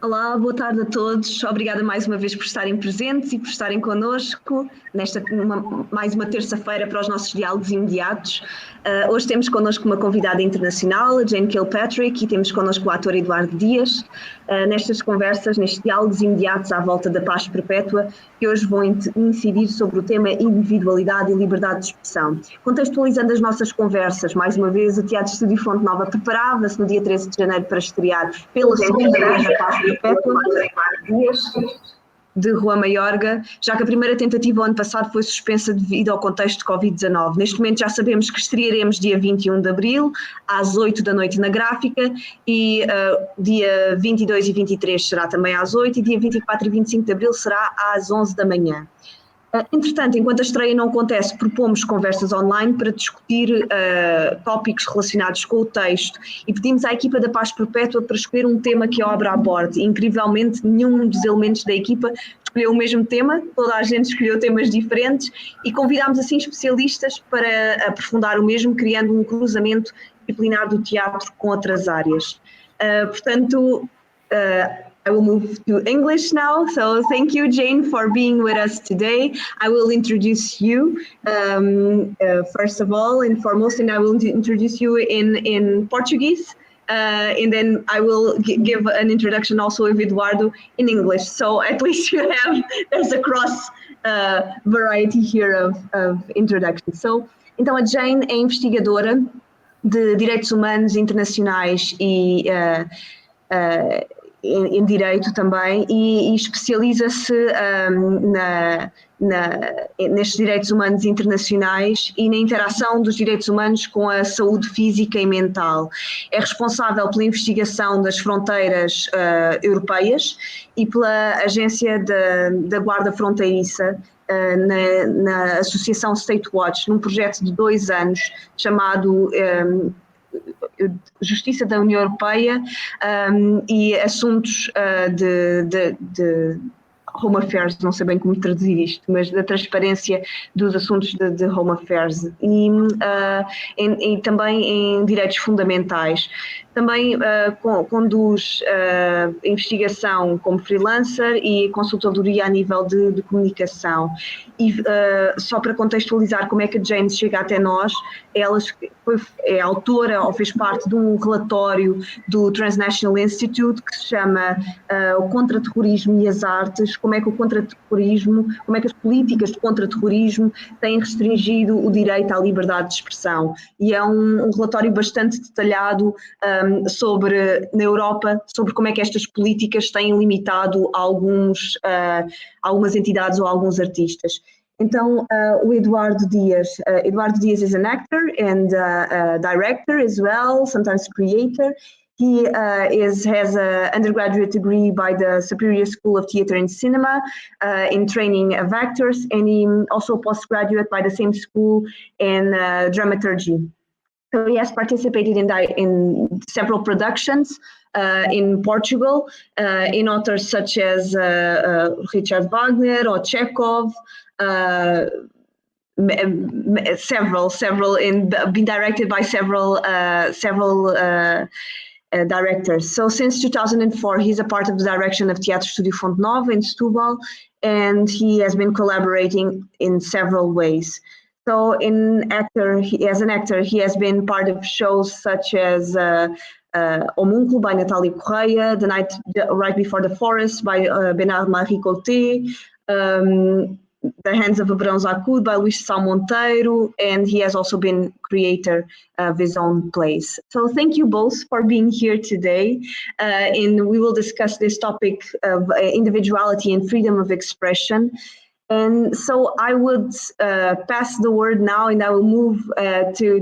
Olá, boa tarde a todos. Obrigada mais uma vez por estarem presentes e por estarem connosco nesta mais uma terça-feira para os nossos diálogos imediatos. Hoje temos connosco uma convidada internacional, a Jane Kilpatrick, e temos connosco o ator Eduardo Dias, nestas conversas, nestes diálogos imediatos à volta da Paz Perpétua, que hoje vão incidir sobre o tema individualidade e liberdade de expressão. Contextualizando as nossas conversas, mais uma vez, o Teatro Estúdio Fontenova preparava-se no dia 13 de janeiro para estrear pela segunda vez a Paz Perpétua, de Juan Mayorga, já que a primeira tentativa ano passado foi suspensa devido ao contexto de Covid-19. Neste momento já sabemos que estrearemos dia 21 de abril, às 8 da noite na Gráfica, e dia 22 e 23 será também às 8, e dia 24 e 25 de abril será às 11 da manhã. Entretanto, enquanto a estreia não acontece, propomos conversas online para discutir tópicos relacionados com o texto e pedimos à equipa da Paz Perpétua para escolher um tema que a obra aborde. Incrivelmente, nenhum dos elementos da equipa escolheu o mesmo tema, toda a gente escolheu temas diferentes e convidámos assim especialistas para aprofundar o mesmo, criando um cruzamento disciplinar do teatro com outras áreas. I will move to English now. So thank you, Jane, for being with us today. I will introduce you first of all and foremost, and I will introduce you in Portuguese. And then I will give an introduction also of Eduardo in English. So at least there's a cross variety here of introduction. So, então a Jane é investigadora de Direitos Humanos Internacionais e em Direito também, e especializa-se nestes direitos humanos internacionais e na interação dos direitos humanos com a saúde física e mental. É responsável pela investigação das fronteiras europeias e pela agência da Guarda Fronteiriça na Associação State Watch, num projeto de 2 anos chamado Justiça da União Europeia e assuntos de Home Affairs, não sei bem como traduzir isto, mas da transparência dos assuntos de Home Affairs e também em direitos fundamentais. Também conduz investigação como freelancer e consultoria a nível de comunicação. E só para contextualizar como é que a Jane chega até nós, ela é autora ou fez parte de um relatório do Transnational Institute que se chama o Contra-Terrorismo e as Artes, como é que o contra-terrorismo, como é que as políticas de contra-terrorismo têm restringido o direito à liberdade de expressão. E é um relatório bastante detalhado sobre, na Europa, sobre como é que estas políticas têm limitado algumas entidades ou alguns artistas. Então, o Eduardo Dias is an actor and a director as well, sometimes creator. He has an undergraduate degree by the Superior School of Theatre and Cinema in training of actors, and he also postgraduate by the same school in dramaturgy. So he has participated in several productions in Portugal, in authors such as Richard Wagner or Chekhov, several, been directed by several directors. So since 2004, he's a part of the direction of Teatro Estúdio Fontenova in Setúbal, and he has been collaborating in several ways. So as an actor, he has been part of shows such as Homúnculo by Natalia Correia, The Night Right Before the Forest by Bernard-Marie Colté, The Hands of Abrão Zacud by Luís Sá Monteiro, and he has also been creator of his own plays. So thank you both for being here today, and we will discuss this topic of individuality and freedom of expression. And so I would pass the word now, and I will move to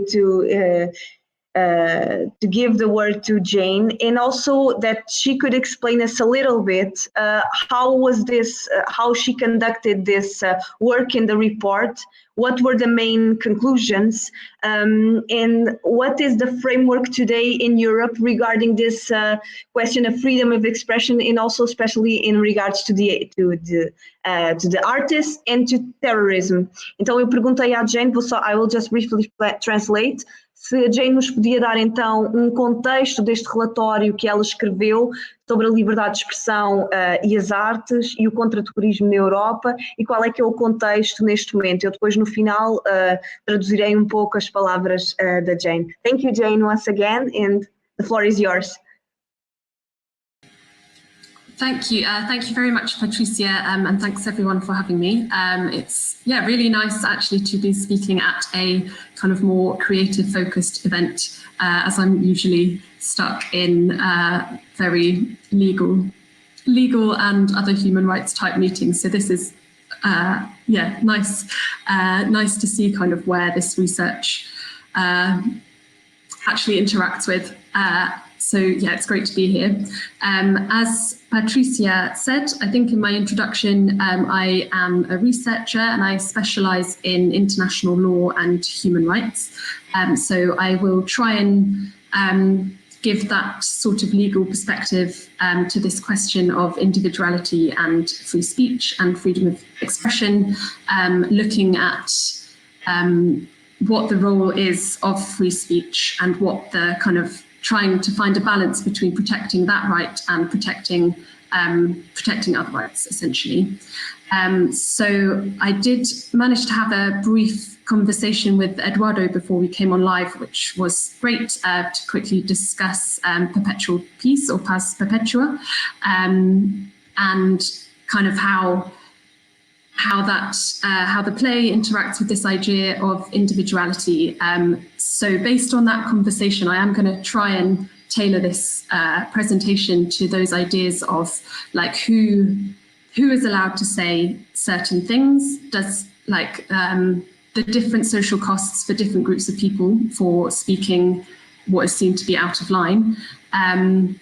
give the word to Jane, and also that she could explain us a little bit how she conducted this work in the report, what were the main conclusions, and what is the framework today in Europe regarding this question of freedom of expression, and also especially in regards to the artists and to terrorism. Então eu perguntei à Jane, I will just briefly translate. se a Jane nos podia dar então um contexto deste relatório que ela escreveu sobre a liberdade de expressão e as artes e o contraterrorismo na Europa, e qual é que é o contexto neste momento. Eu depois no final traduzirei um pouco as palavras da Jane. Thank you, Jane, once again, and the floor is yours. Thank you very much, Patricia, and thanks everyone for having me. It's really nice actually to be speaking at a kind of more creative focused event, as I'm usually stuck in very legal and other human rights type meetings. So this is nice to see kind of where this research actually interacts with. So it's great to be here. As Patricia said, I think in my introduction, I am a researcher and I specialise in international law and human rights. So I will try and give that sort of legal perspective to this question of individuality and free speech and freedom of expression, looking at what the role is of free speech and what the kind of trying to find a balance between protecting that right and protecting other rights, essentially. So I did manage to have a brief conversation with Eduardo before we came on live, which was great to quickly discuss Perpetual Peace or Paz Perpétua, and kind of how the play interacts with this idea of individuality. So based on that conversation, I am going to try and tailor this presentation to those ideas of like who is allowed to say certain things, does like the different social costs for different groups of people for speaking what is seen to be out of line, and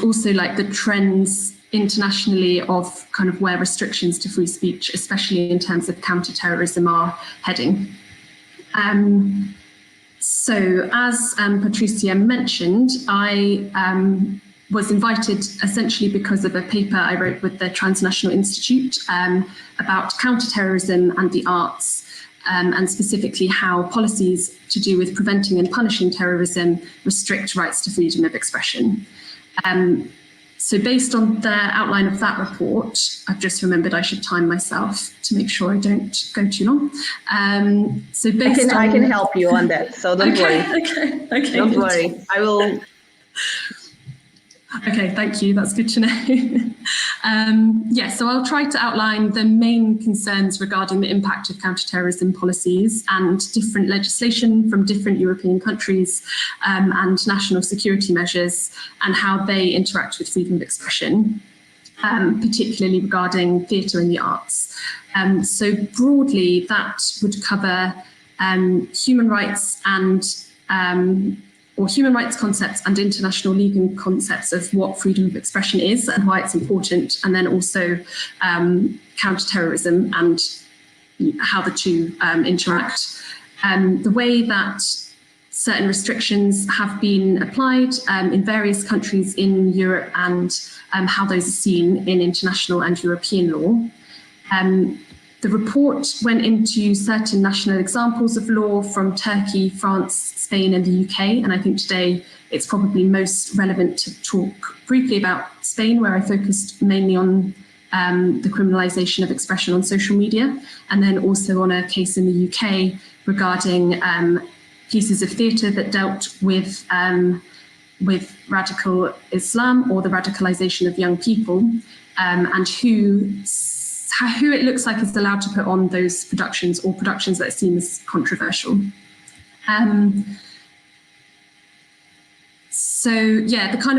also like the trends internationally of kind of where restrictions to free speech, especially in terms of counter-terrorism, are heading. So as Patricia mentioned, I was invited essentially because of a paper I wrote with the Transnational Institute about counter-terrorism and the arts, and specifically how policies to do with preventing and punishing terrorism restrict rights to freedom of expression. So based on the outline of that report, I've just remembered I should time myself to make sure I don't go too long. So based I can help you on that, so don't worry. Okay. Don't worry, I will. Okay, thank you. That's good to know. So I'll try to outline the main concerns regarding the impact of counterterrorism policies and different legislation from different European countries and national security measures and how they interact with freedom of expression, particularly regarding theatre and the arts. So broadly, that would cover human rights and or human rights concepts and international legal concepts of what freedom of expression is and why it's important, and then also counterterrorism and how the two interact. The way that certain restrictions have been applied in various countries in Europe and how those are seen in international and European law. The report went into certain national examples of law from Turkey, France, Spain, and the UK. And I think today it's probably most relevant to talk briefly about Spain, where I focused mainly on the criminalisation of expression on social media, and then also on a case in the UK regarding pieces of theatre that dealt with radical Islam or the radicalisation of young people, and who it looks like is allowed to put on those productions or productions that are seen as controversial.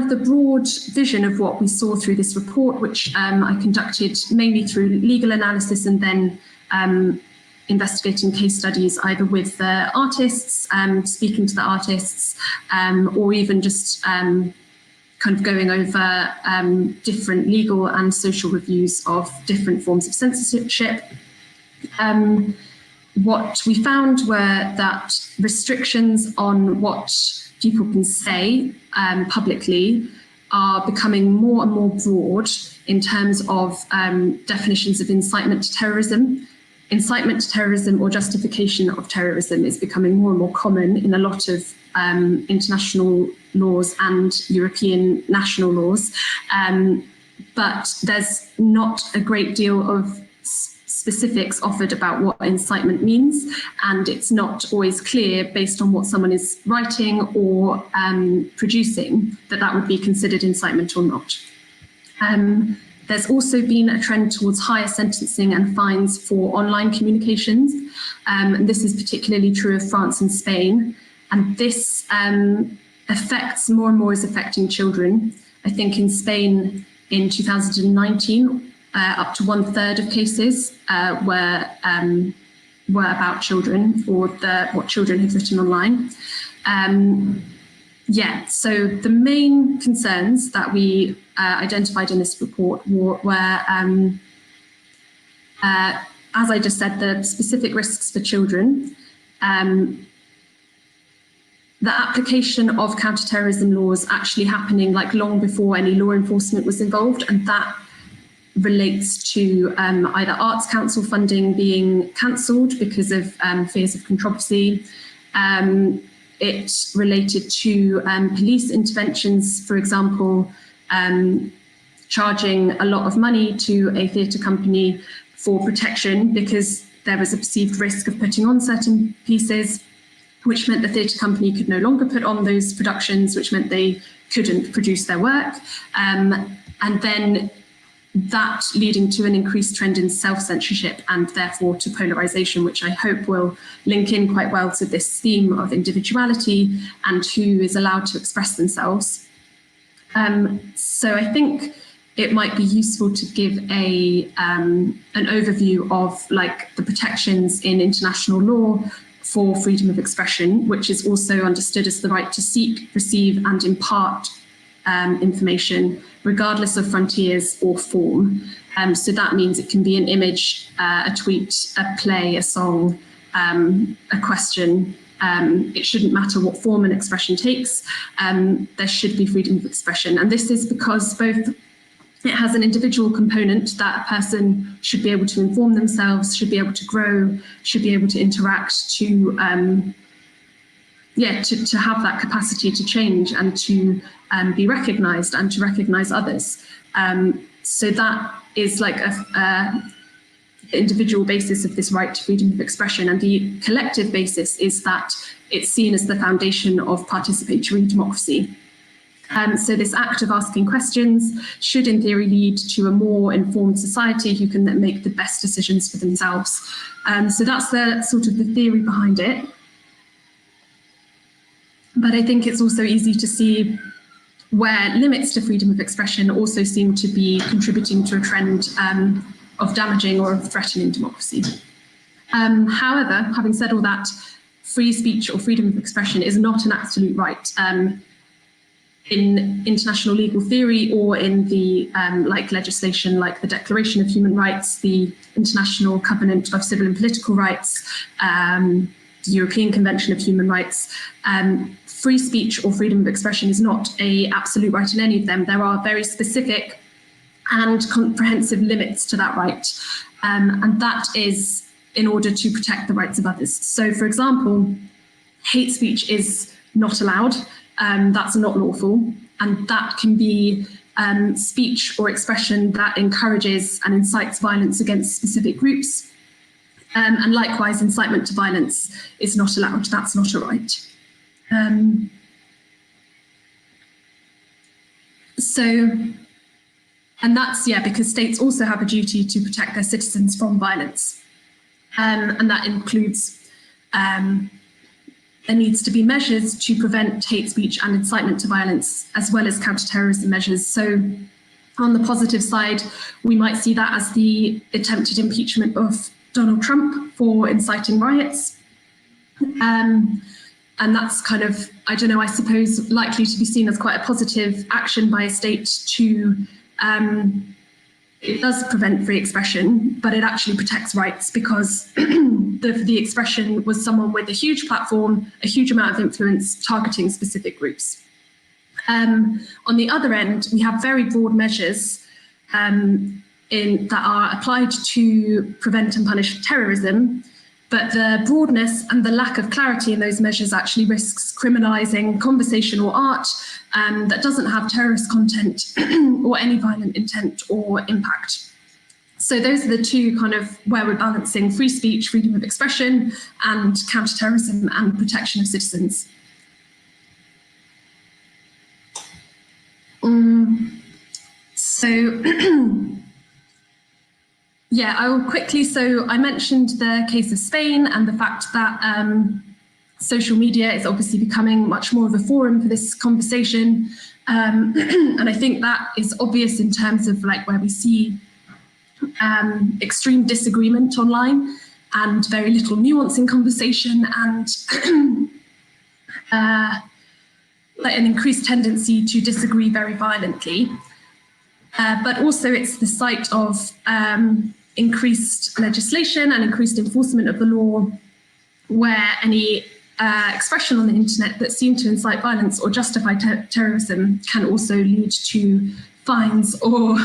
The broad vision of what we saw through this report, which I conducted mainly through legal analysis and then investigating case studies either with the artists, speaking to the artists, or even just kind of going over different legal and social reviews of different forms of censorship. What we found were that restrictions on what people can say publicly are becoming more and more broad in terms of definitions of incitement to terrorism, incitement to terrorism or justification of terrorism is becoming more and more common in a lot of international laws and European national laws. But there's not a great deal of specifics offered about what incitement means, and it's not always clear based on what someone is writing or producing that would be considered incitement or not. There's also been a trend towards higher sentencing and fines for online communications. And this is particularly true of France and Spain. And this affects more and more is affecting children. I think in Spain in 2019, up to 1/3 of cases were about children or what children have written online. So the main concerns that we identified in this report were as I just said, the specific risks for children, the application of counterterrorism laws actually happening like long before any law enforcement was involved, and that relates to either Arts Council funding being cancelled because of fears of controversy. It related to police interventions, for example, charging a lot of money to a theatre company for protection because there was a perceived risk of putting on certain pieces, which meant the theatre company could no longer put on those productions, which meant they couldn't produce their work. And then that leading to an increased trend in self-censorship and therefore to polarization, which I hope will link in quite well to this theme of individuality and who is allowed to express themselves. So I think it might be useful to give an overview of like the protections in international law for freedom of expression, which is also understood as the right to seek, receive and impart information, regardless of frontiers or form. So that means it can be an image, a tweet, a play, a song, a question. It shouldn't matter what form an expression takes. There should be freedom of expression. And this is because both it has an individual component that a person should be able to inform themselves, should be able to grow, should be able to interact, to have that capacity to change and to be recognised and to recognise others. So that is like the individual basis of this right to freedom of expression, and the collective basis is that it's seen as the foundation of participatory democracy. So this act of asking questions should in theory lead to a more informed society who can then make the best decisions for themselves. So that's the sort of the theory behind it. But I think it's also easy to see where limits to freedom of expression also seem to be contributing to a trend of damaging or of threatening democracy. However, having said all that, free speech or freedom of expression is not an absolute right. In international legal theory or in the like legislation like the Declaration of Human Rights, the International Covenant of Civil and Political Rights, the European Convention of Human Rights, free speech or freedom of expression is not an absolute right in any of them. There are very specific and comprehensive limits to that right. And that is in order to protect the rights of others. So for example, hate speech is not allowed. That's not lawful, and that can be speech or expression that encourages and incites violence against specific groups. And likewise, incitement to violence is not allowed. That's not a right. And that's, because states also have a duty to protect their citizens from violence. And that includes there needs to be measures to prevent hate speech and incitement to violence, as well as counterterrorism measures. So on the positive side, we might see that as the attempted impeachment of Donald Trump for inciting riots. And that's kind of, I don't know, I suppose likely to be seen as quite a positive action by a state to, it does prevent free expression, but it actually protects rights because the expression was someone with a huge platform, a huge amount of influence targeting specific groups. On the other end, we have very broad measures that are applied to prevent and punish terrorism, but the broadness and the lack of clarity in those measures actually risks criminalising conversation or art that doesn't have terrorist content or any violent intent or impact. So those are the two kind of where we're balancing free speech, freedom of expression, and counterterrorism and protection of citizens. Yeah, I will quickly, so I mentioned the case of Spain and the fact that social media is obviously becoming much more of a forum for this conversation. And I think that is obvious in terms of like where we see extreme disagreement online and very little nuance in conversation, and an increased tendency to disagree very violently. But also it's the site of increased legislation and increased enforcement of the law, where any expression on the internet that seem to incite violence or justify terrorism can also lead to fines or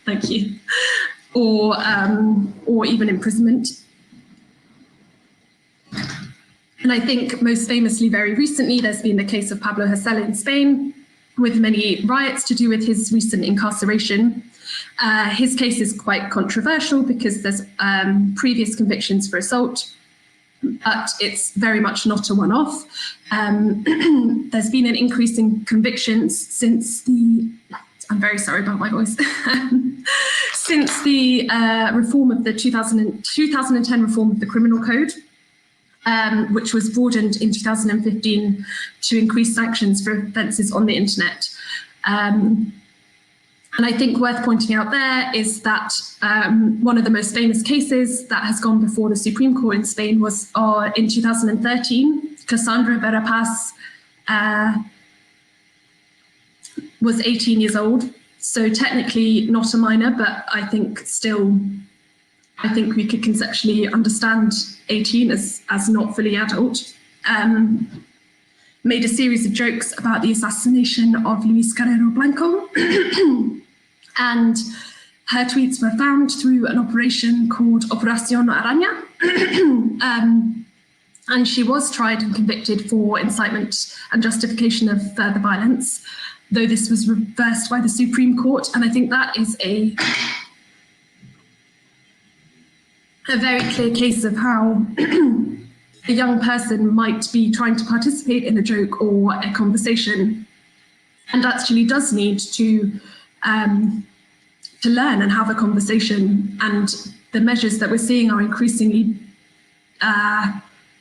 thank you, or even imprisonment. And I think most famously, very recently, there's been the case of Pablo Hasél in Spain, with many riots to do with his recent incarceration. His case is quite controversial because there's previous convictions for assault, but it's very much not a one-off. There's been an increase in convictions since the, I'm very sorry about my voice, since the reform of the 2010 reform of the criminal code, which was broadened in 2015 to increase sanctions for offences on the internet. And I think worth pointing out there is that one of the most famous cases that has gone before the Supreme Court in Spain was in 2013. Cassandra Vera Paz was 18 years old, so technically not a minor, but I think we could conceptually understand 18 as not fully adult. Made a series of jokes about the assassination of Luis Carrero Blanco. And her tweets were found through an operation called Operación Araña. And she was tried and convicted for incitement and justification of further violence, though this was reversed by the Supreme Court. And I think that is a very clear case of how a young person might be trying to participate in a joke or a conversation and actually does need to learn and have a conversation. And the measures that we're seeing are increasingly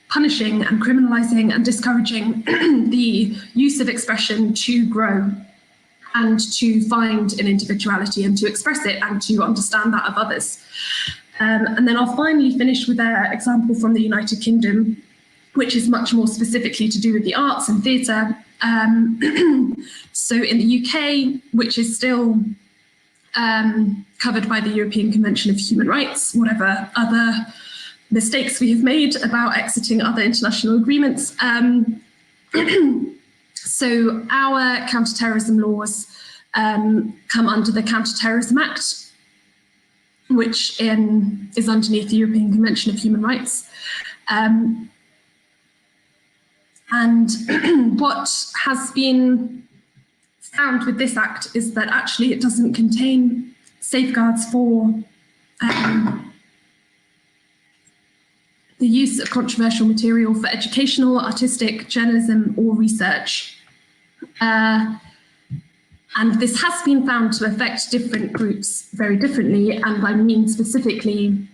punishing and criminalizing and discouraging the use of expression to grow and to find an individuality and to express it and to understand that of others. And then I'll finally finish with an example from the United Kingdom, which is much more specifically to do with the arts and theatre. So in the UK, which is still covered by the European Convention of Human Rights, whatever other mistakes we have made about exiting other international agreements. So our counterterrorism laws come under the Counterterrorism Act, which is underneath the European Convention of Human Rights. And what has been found with this act is that actually it doesn't contain safeguards for the use of controversial material for educational, artistic, journalism, or research. And this has been found to affect different groups very differently, and I mean specifically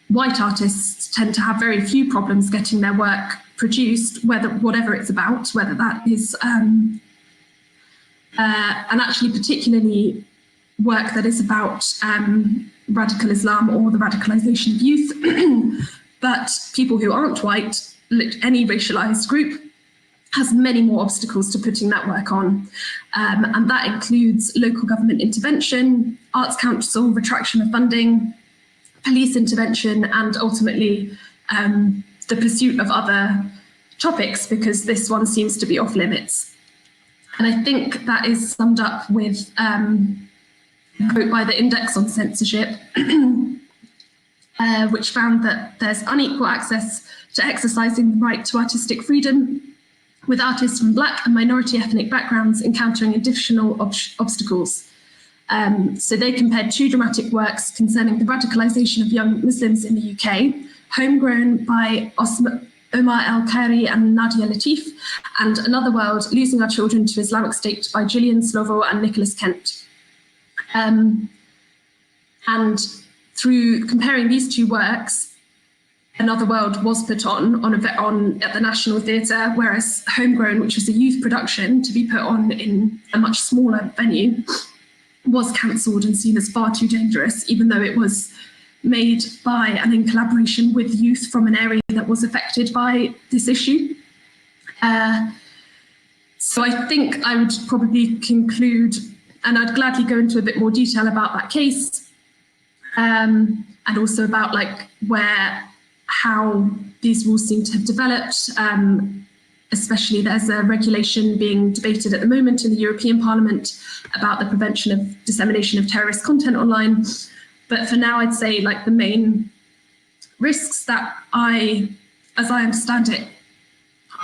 white artists tend to have very few problems getting their work produced, whatever it's about, whether that is, and actually particularly work that is about radical Islam or the radicalization of youth. But people who aren't white, any racialized group, has many more obstacles to putting that work on. And that includes local government intervention, Arts Council retraction of funding, police intervention, and ultimately the pursuit of other topics, because this one seems to be off limits. And I think that is summed up with quote by the Index on Censorship, which found that there's unequal access to exercising the right to artistic freedom, with artists from Black and minority ethnic backgrounds encountering additional obstacles. So they compared two dramatic works concerning the radicalisation of young Muslims in the UK, Homegrown by Omar El-Khayri and Nadia Latif, and Another World, Losing Our Children to Islamic State by Gillian Slovo and Nicholas Kent. And through comparing these two works, Another World was put on at the National Theatre, whereas Homegrown, which was a youth production to be put on in a much smaller venue, was cancelled and seen as far too dangerous, even though it was made by and in collaboration with youth from an area that was affected by this issue. So I think I would probably conclude, and I'd gladly go into a bit more detail about that case, and also about how these rules seem to have developed. Especially there's a regulation being debated at the moment in the European Parliament about the prevention of dissemination of terrorist content online. But for now, I'd say the main risks that as I understand it,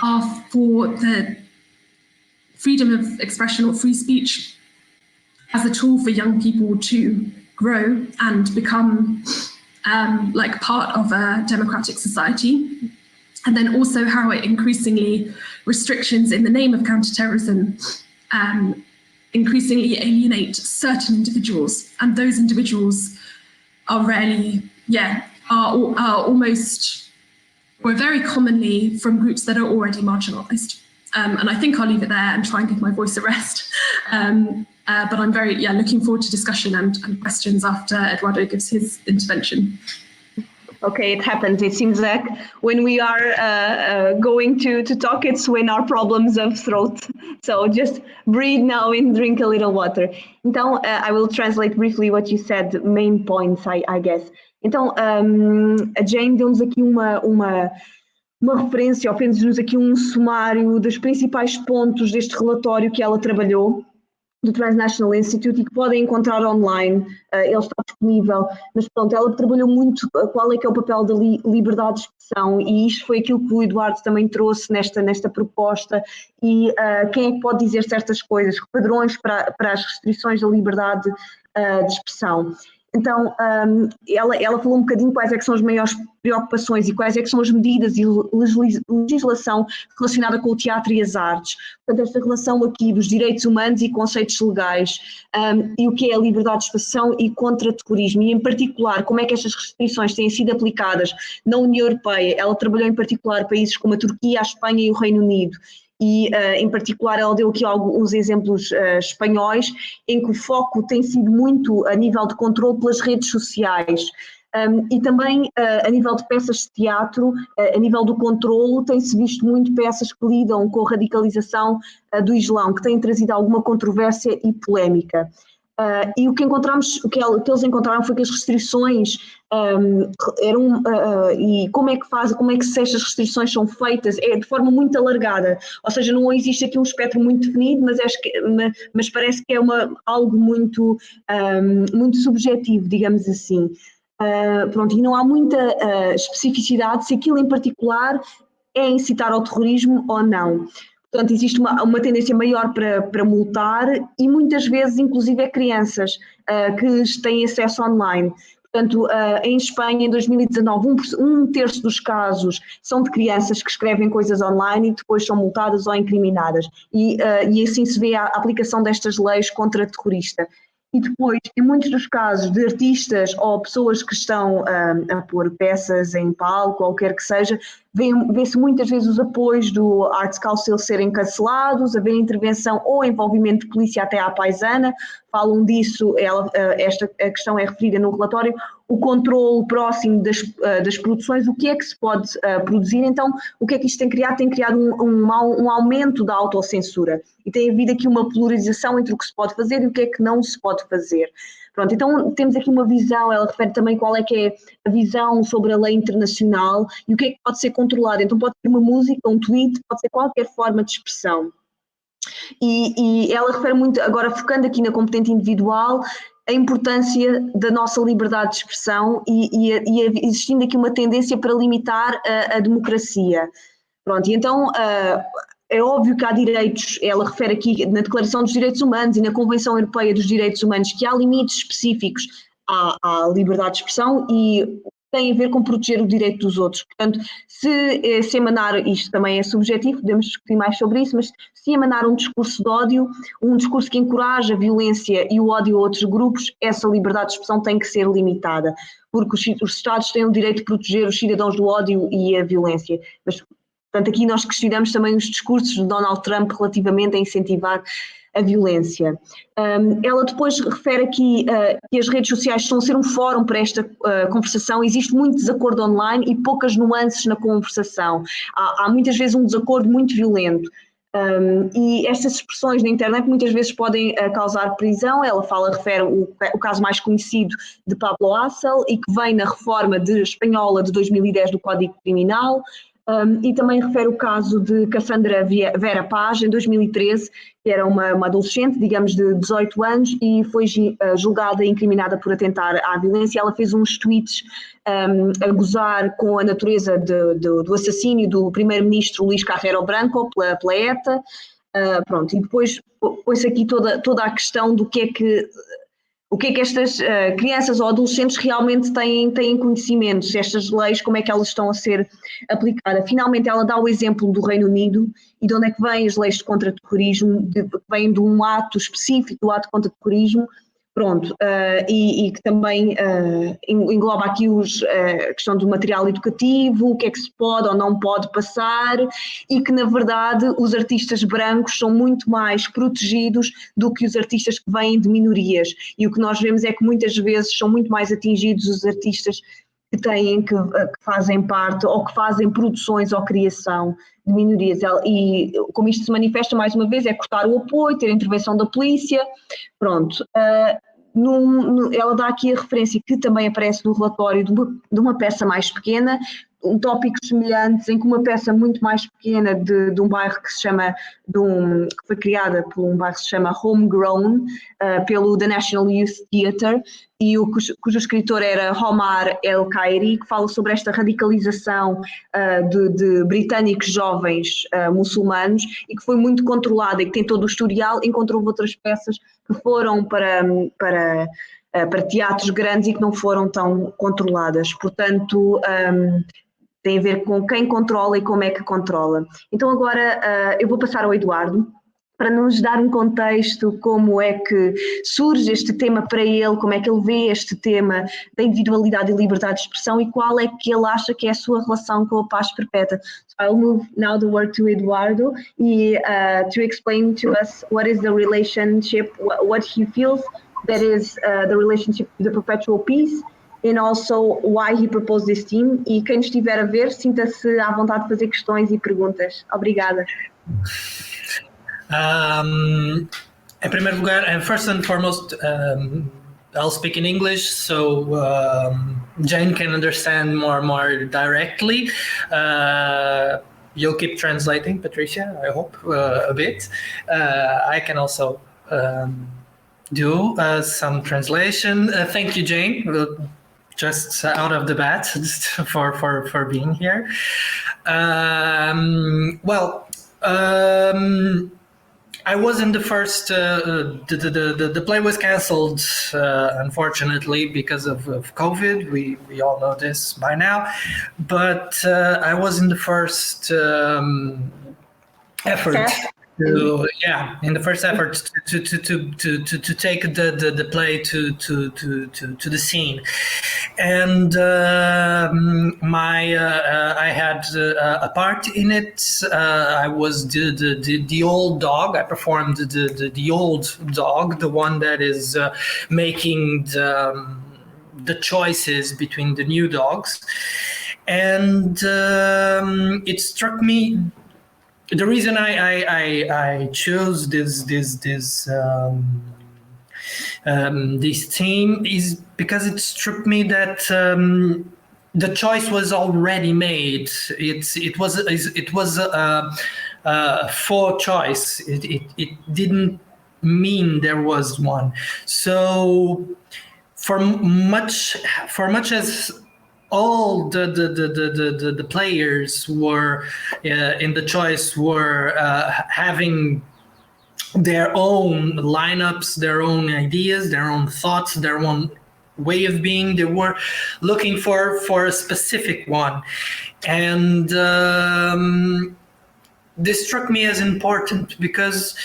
are for the freedom of expression or free speech as a tool for young people to grow and become part of a democratic society. And then also how it increasingly restrictions in the name of counterterrorism increasingly alienate certain individuals, and those individuals are rarely, are almost, or very commonly from groups that are already marginalised. And I think I'll leave it there and try and give my voice a rest. But I'm very looking forward to discussion and questions after Eduardo gives his intervention. Okay, it happens. It seems like when we are going to talk, it's when our problems of throat. So just breathe now and drink a little water. Então, I will translate briefly what you said, main points, I guess. Então, a Jane deu-nos aqui uma referência, ou fez-nos aqui um sumário dos principais pontos deste relatório que ela trabalhou, do Transnational Institute, e que podem encontrar online. Ele está disponível, mas pronto, ela trabalhou muito qual é que é o papel da liberdade de expressão, e isto foi aquilo que o Eduardo também trouxe nesta proposta, e quem é que pode dizer certas coisas, padrões para as restrições da liberdade de expressão. Então, ela falou um bocadinho quais é que são as maiores preocupações e quais é que são as medidas e legislação relacionada com o teatro e as artes. Portanto, esta relação aqui dos direitos humanos e conceitos legais, e o que é a liberdade de expressão e contra-terrorismo, e em particular como é que estas restrições têm sido aplicadas na União Europeia. Ela trabalhou em particular países como a Turquia, a Espanha e o Reino Unido. E, em particular, ela deu aqui alguns exemplos espanhóis, em que o foco tem sido muito a nível de controle pelas redes sociais. E também, a nível de peças de teatro, a nível do controlo, tem-se visto muito peças que lidam com a radicalização do Islão, que têm trazido alguma controvérsia e polémica. E o que eles encontraram foi que as restrições eram, e como é que se estas restrições são feitas, é de forma muito alargada, ou seja, não existe aqui um espectro muito definido, mas parece que é algo muito subjetivo, digamos assim. Pronto, e não há muita especificidade se aquilo em particular é incitar ao terrorismo ou não. Portanto, existe uma tendência maior para multar, e muitas vezes, inclusive, crianças que têm acesso online. Portanto, em Espanha, em 2019, um terço dos casos são de crianças que escrevem coisas online e depois são multadas ou incriminadas. E assim se vê a aplicação destas leis contra-terrorista. E depois, em muitos dos casos de artistas ou pessoas que estão a pôr peças em palco, ou o que quer que seja, vê-se muitas vezes os apoios do Arts Council serem cancelados, haver intervenção ou envolvimento de polícia até à paisana. Falam disso, esta questão é referida no relatório, o controle próximo das produções, o que é que se pode produzir. Então, o que é que isto tem criado? Tem criado um aumento da autocensura, e tem havido aqui uma polarização entre o que se pode fazer e o que é que não se pode fazer. Pronto, então temos aqui uma visão, ela refere também qual é que é a visão sobre a lei internacional e o que é que pode ser controlado. Então pode ser uma música, um tweet, pode ser qualquer forma de expressão. E ela refere muito, agora focando aqui na competente individual, a importância da nossa liberdade de expressão e existindo aqui uma tendência para limitar a democracia. Pronto, e então é óbvio que há direitos, ela refere aqui na Declaração dos Direitos Humanos e na Convenção Europeia dos Direitos Humanos, que há limites específicos à liberdade de expressão e tem a ver com proteger o direito dos outros. Portanto, se emanar, isto também é subjetivo, podemos discutir mais sobre isso, mas se emanar um discurso de ódio, um discurso que encoraja a violência e o ódio a outros grupos, essa liberdade de expressão tem que ser limitada, porque os Estados têm o direito de proteger os cidadãos do ódio e a violência. Mas, portanto, aqui nós questionamos também os discursos de Donald Trump relativamente a incentivar a violência. Ela depois refere aqui que as redes sociais estão a ser um fórum para esta conversação, existe muito desacordo online e poucas nuances na conversação. Há muitas vezes um desacordo muito violento. E estas expressões na internet muitas vezes podem causar prisão. Ela refere o caso mais conhecido de Pablo Hasél e que vem na reforma espanhola de 2010 do Código Criminal. E também refere o caso de Cassandra Vera Paz, em 2013, que era uma adolescente, digamos, de 18 anos, e foi julgada e incriminada por atentar à violência. Ela fez uns tweets a gozar com a natureza do assassínio do primeiro-ministro Luís Carrero Branco pela ETA. Pronto, e depois põe-se aqui toda a questão do que é que estas crianças ou adolescentes realmente têm conhecimentos, estas leis, como é que elas estão a ser aplicadas. Finalmente ela dá o exemplo do Reino Unido e de onde é que vêm as leis de contra-terrorismo, vêm de um ato específico do ato contra terrorismo, pronto, e que também engloba aqui a questão do material educativo, o que é que se pode ou não pode passar, e que na verdade os artistas brancos são muito mais protegidos do que os artistas que vêm de minorias, e o que nós vemos é que muitas vezes são muito mais atingidos os artistas que fazem parte ou que fazem produções ou criação de minorias, e como isto se manifesta mais uma vez é cortar o apoio, ter a intervenção da polícia, pronto. Ela dá aqui a referência que também aparece no relatório de uma peça mais pequena, tópicos semelhantes em que uma peça muito mais pequena de um bairro que se chama, que foi criada por um bairro que se chama Homegrown, pelo The National Youth Theatre, e cujo escritor era Omar El Khairi, que fala sobre esta radicalização de britânicos jovens muçulmanos e que foi muito controlada e que tem todo o historial, encontrou outras peças que foram para teatros grandes e que não foram tão controladas. Portanto, tem a ver com quem controla e como é que controla. Então agora eu vou passar ao Eduardo para nos dar um contexto, como é que surge este tema para ele, como é que ele vê este tema da individualidade e liberdade de expressão e qual é que ele acha que é a sua relação com a paz perpétua. So I'll move now the word to Eduardo to explain to us what is the relationship, what he feels that is the relationship to the perpetual peace, and also why he proposed this theme. E quem estiver a ver, sinta-se à vontade de fazer questões e perguntas. Obrigada. Em primeiro lugar, and first and foremost, I'll speak in English so Jane can understand more directly. You'll keep translating, Patricia, I hope, a bit. I can also do some translation. Thank you, Jane, just out of the bat for being here. I wasn't the first. The play was cancelled, unfortunately, because of COVID. We all know this by now. But I wasn't the first effort. In the first effort to take the play to the scene, and I had a part in it. I was the old dog. I performed the old dog, the one that is making the choices between the new dogs, and it struck me. The reason I chose this theme is because it struck me that the choice was already made. It was for choice. It didn't mean there was one. So for much as all the players were in the choice were having their own lineups, their own ideas, their own thoughts, their own way of being, they were looking for a specific one. And this struck me as important because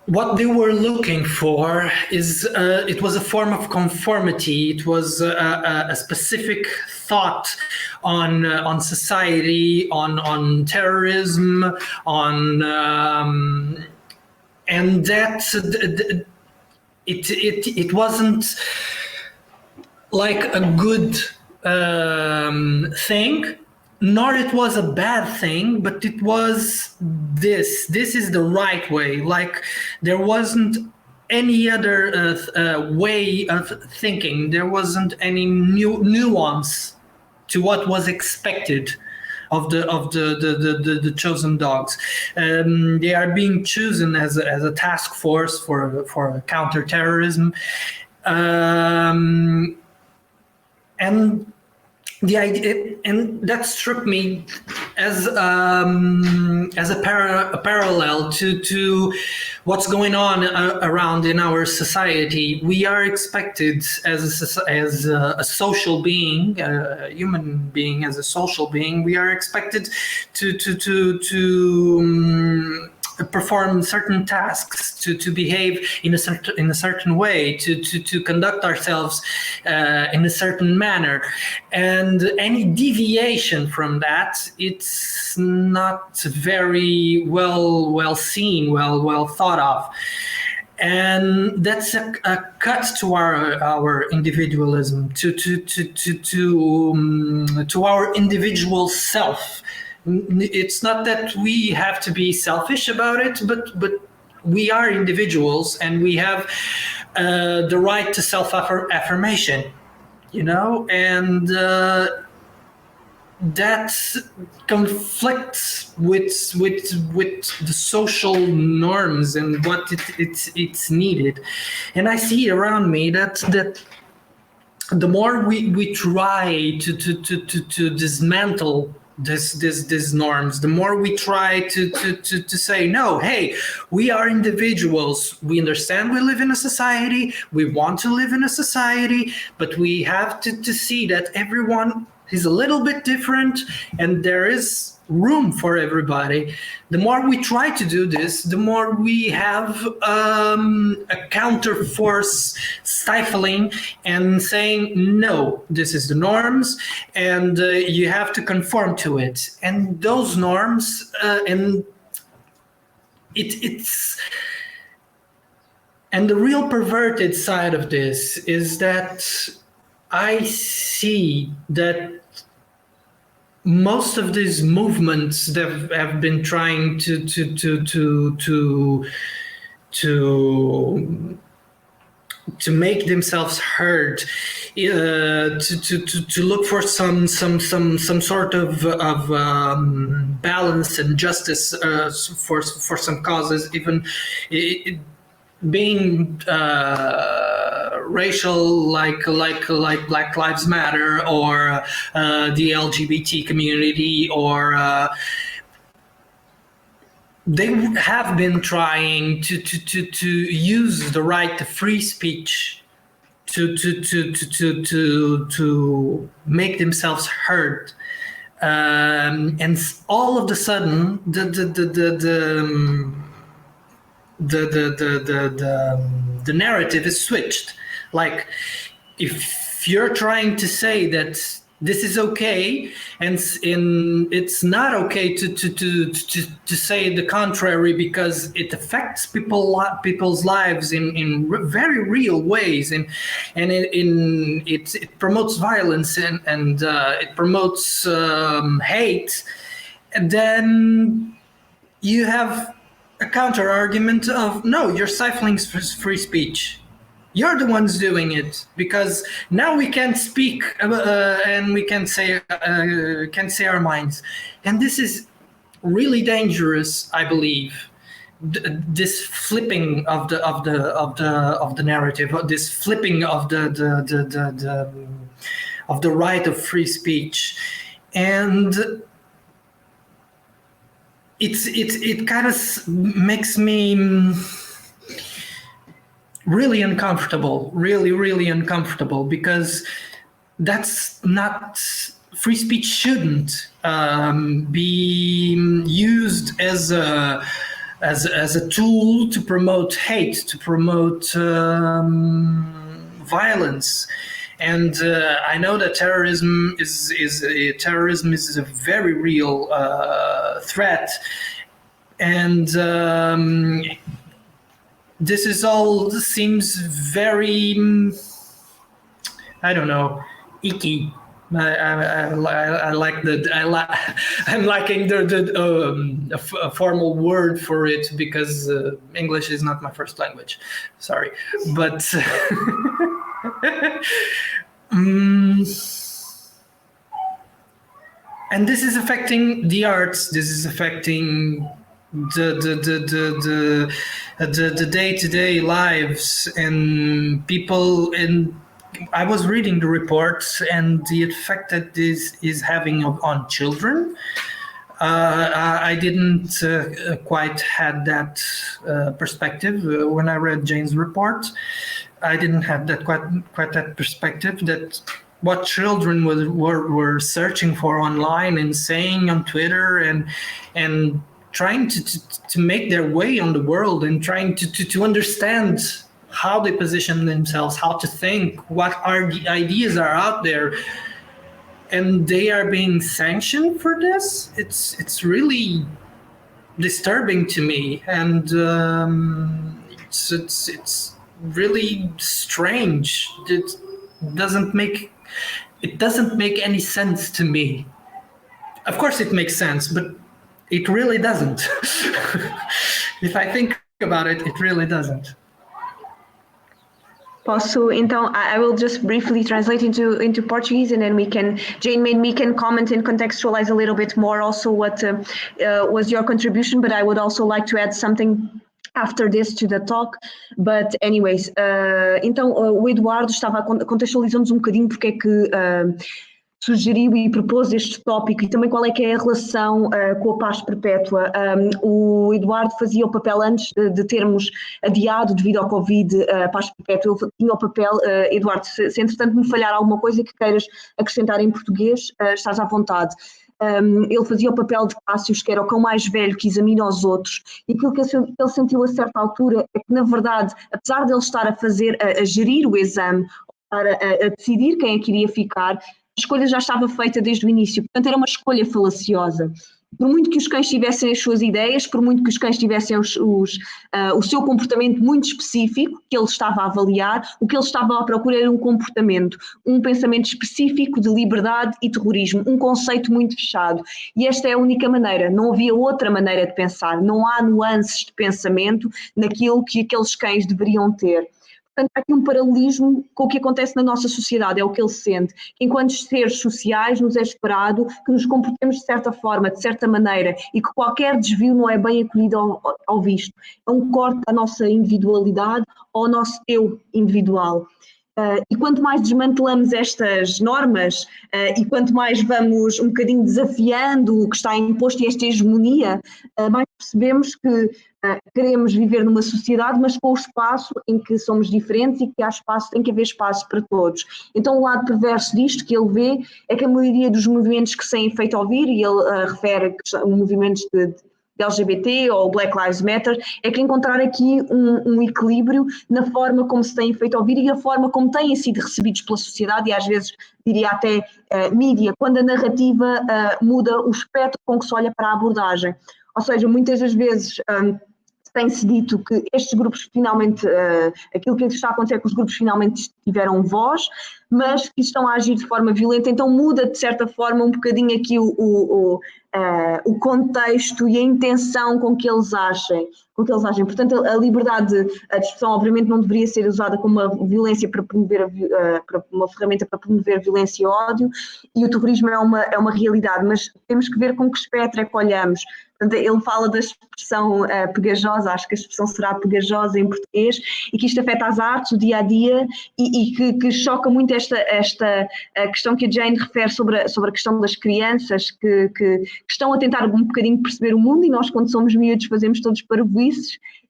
what they were looking for is it was a form of conformity. It was a specific thought on society, on terrorism, on and that it wasn't like a good thing, nor it was a bad thing, but it was this is the right way. Like there wasn't any other way of thinking. There wasn't any nuance to what was expected of the chosen dogs. They are being chosen as a task force for counterterrorism, and the idea, and that struck me as a parallel to what's going on around in our society. We are expected as a social being, a human being, as a social being. We are expected to perform certain tasks, to behave in a certain way, to conduct ourselves in a certain manner, and any deviation from that, it's not very well seen, well thought of. And that's a cut to our individualism, to our individual self. It's not that we have to be selfish about it, but we are individuals and we have the right to self-affirmation, you know, and that conflicts with the social norms and what it's needed. And I see around me that the more we try to dismantle these norms, the more we try to say, no, hey, we are individuals. We understand we live in a society. We want to live in a society, but we have to see that everyone is a little bit different and there is room for everybody. The more we try to do this, the more we have a counter force stifling and saying, no, this is the norms and you have to conform to it. And those norms, and the real perverted side of this is that I see that most of these movements that have been trying to make themselves heard, to look for some sort of balance and justice for some causes, even being racial, like Black Lives Matter, or the LGBT community, or they have been trying to use the right to free speech to make themselves heard, and all of a sudden the narrative is switched. Like, if you're trying to say that this is okay, and it's not okay to say the contrary because it affects people's lives in very real ways, and it promotes violence and it promotes hate, and then you have a counter argument of, no, you're stifling free speech. You're the ones doing it, because now we can't speak and we can't say our minds, and this is really dangerous, I believe. This flipping of the narrative, this flipping of the right of free speech, and it kind of makes me really uncomfortable, really uncomfortable, because that's not, free speech shouldn't be used as a tool to promote hate, to promote violence. And I know that terrorism is a very real threat, and this seems very, I don't know, icky. I'm liking a formal word for it, because English is not my first language. Sorry, but and this is affecting the arts. This is affecting the day-to-day lives and people. And I was reading the reports and the effect that this is having on children. I didn't quite had that perspective when I read Jane's report. I didn't have that quite that perspective, that what children were searching for online and saying on Twitter and trying to make their way on the world, and trying to understand how they position themselves, how to think, what ideas are out there, and they are being sanctioned for this. It's really disturbing to me, and it's really strange. It doesn't make any sense to me. Of course, it makes sense, but it really doesn't. If I think about it, it really doesn't. Posso, então, I will just briefly translate into Portuguese, and then Jane maybe can comment and contextualize a little bit more also what was your contribution, but I would also like to add something after this to the talk. But anyways, então o Eduardo estava contextualizando-nos bocadinho porque é que sugeriu e propôs este tópico, e também qual é que é a relação com a Paz Perpétua. O Eduardo fazia o papel, antes de termos adiado devido ao Covid a Paz Perpétua, ele tinha o papel, Eduardo, se entretanto me falhar alguma coisa que queiras acrescentar em português, estás à vontade. Ele fazia o papel de Cássius, que era o cão mais velho que examina os outros, e aquilo que ele sentiu a certa altura é que, na verdade, apesar de ele estar a gerir o exame, a decidir quem é que iria ficar, a escolha já estava feita desde o início, portanto era uma escolha falaciosa. Por muito que os cães tivessem as suas ideias, por muito que os cães tivessem o seu comportamento muito específico, que ele estava a avaliar, o que ele estava à procura era um comportamento, um pensamento específico de liberdade e terrorismo, um conceito muito fechado. E esta é a única maneira, não havia outra maneira de pensar, não há nuances de pensamento naquilo que aqueles cães deveriam ter. Portanto, há aqui um paralelismo com o que acontece na nossa sociedade, é o que ele sente. Enquanto seres sociais, nos é esperado que nos comportemos de certa forma, de certa maneira, e que qualquer desvio não é bem acolhido ao visto. É um corte à nossa individualidade, ao nosso eu individual. E quanto mais desmantelamos estas normas e quanto mais vamos um bocadinho desafiando o que está imposto e esta hegemonia, mais percebemos que queremos viver numa sociedade, mas com o espaço em que somos diferentes e que tem que haver espaço para todos. Então o lado perverso disto que ele vê é que a maioria dos movimentos que se têm feito ouvir, e ele refere movimentos de LGBT ou Black Lives Matter, é que encontrar aqui um equilíbrio na forma como se têm feito ouvir e a forma como têm sido recebidos pela sociedade, e às vezes diria até mídia, quando a narrativa muda o espectro com que se olha para a abordagem. Ou seja, muitas das vezes tem-se dito que estes grupos finalmente, aquilo que está a acontecer é que os grupos finalmente tiveram voz, mas que estão a agir de forma violenta, então muda de certa forma um bocadinho aqui o contexto e a intenção com que eles agem. Portanto, a liberdade de expressão obviamente não deveria ser usada como uma violência para promover uma ferramenta para promover violência e ódio, e o terrorismo é uma realidade, mas temos que ver com que espectro é que olhamos. Portanto, ele fala da expressão pegajosa, acho que a expressão será pegajosa em português, e que isto afeta as artes, o dia-a-dia, e que choca muito esta a questão que a Jane refere sobre a questão das crianças que estão a tentar um bocadinho perceber o mundo, e nós, quando somos miúdos, fazemos todos parvoíces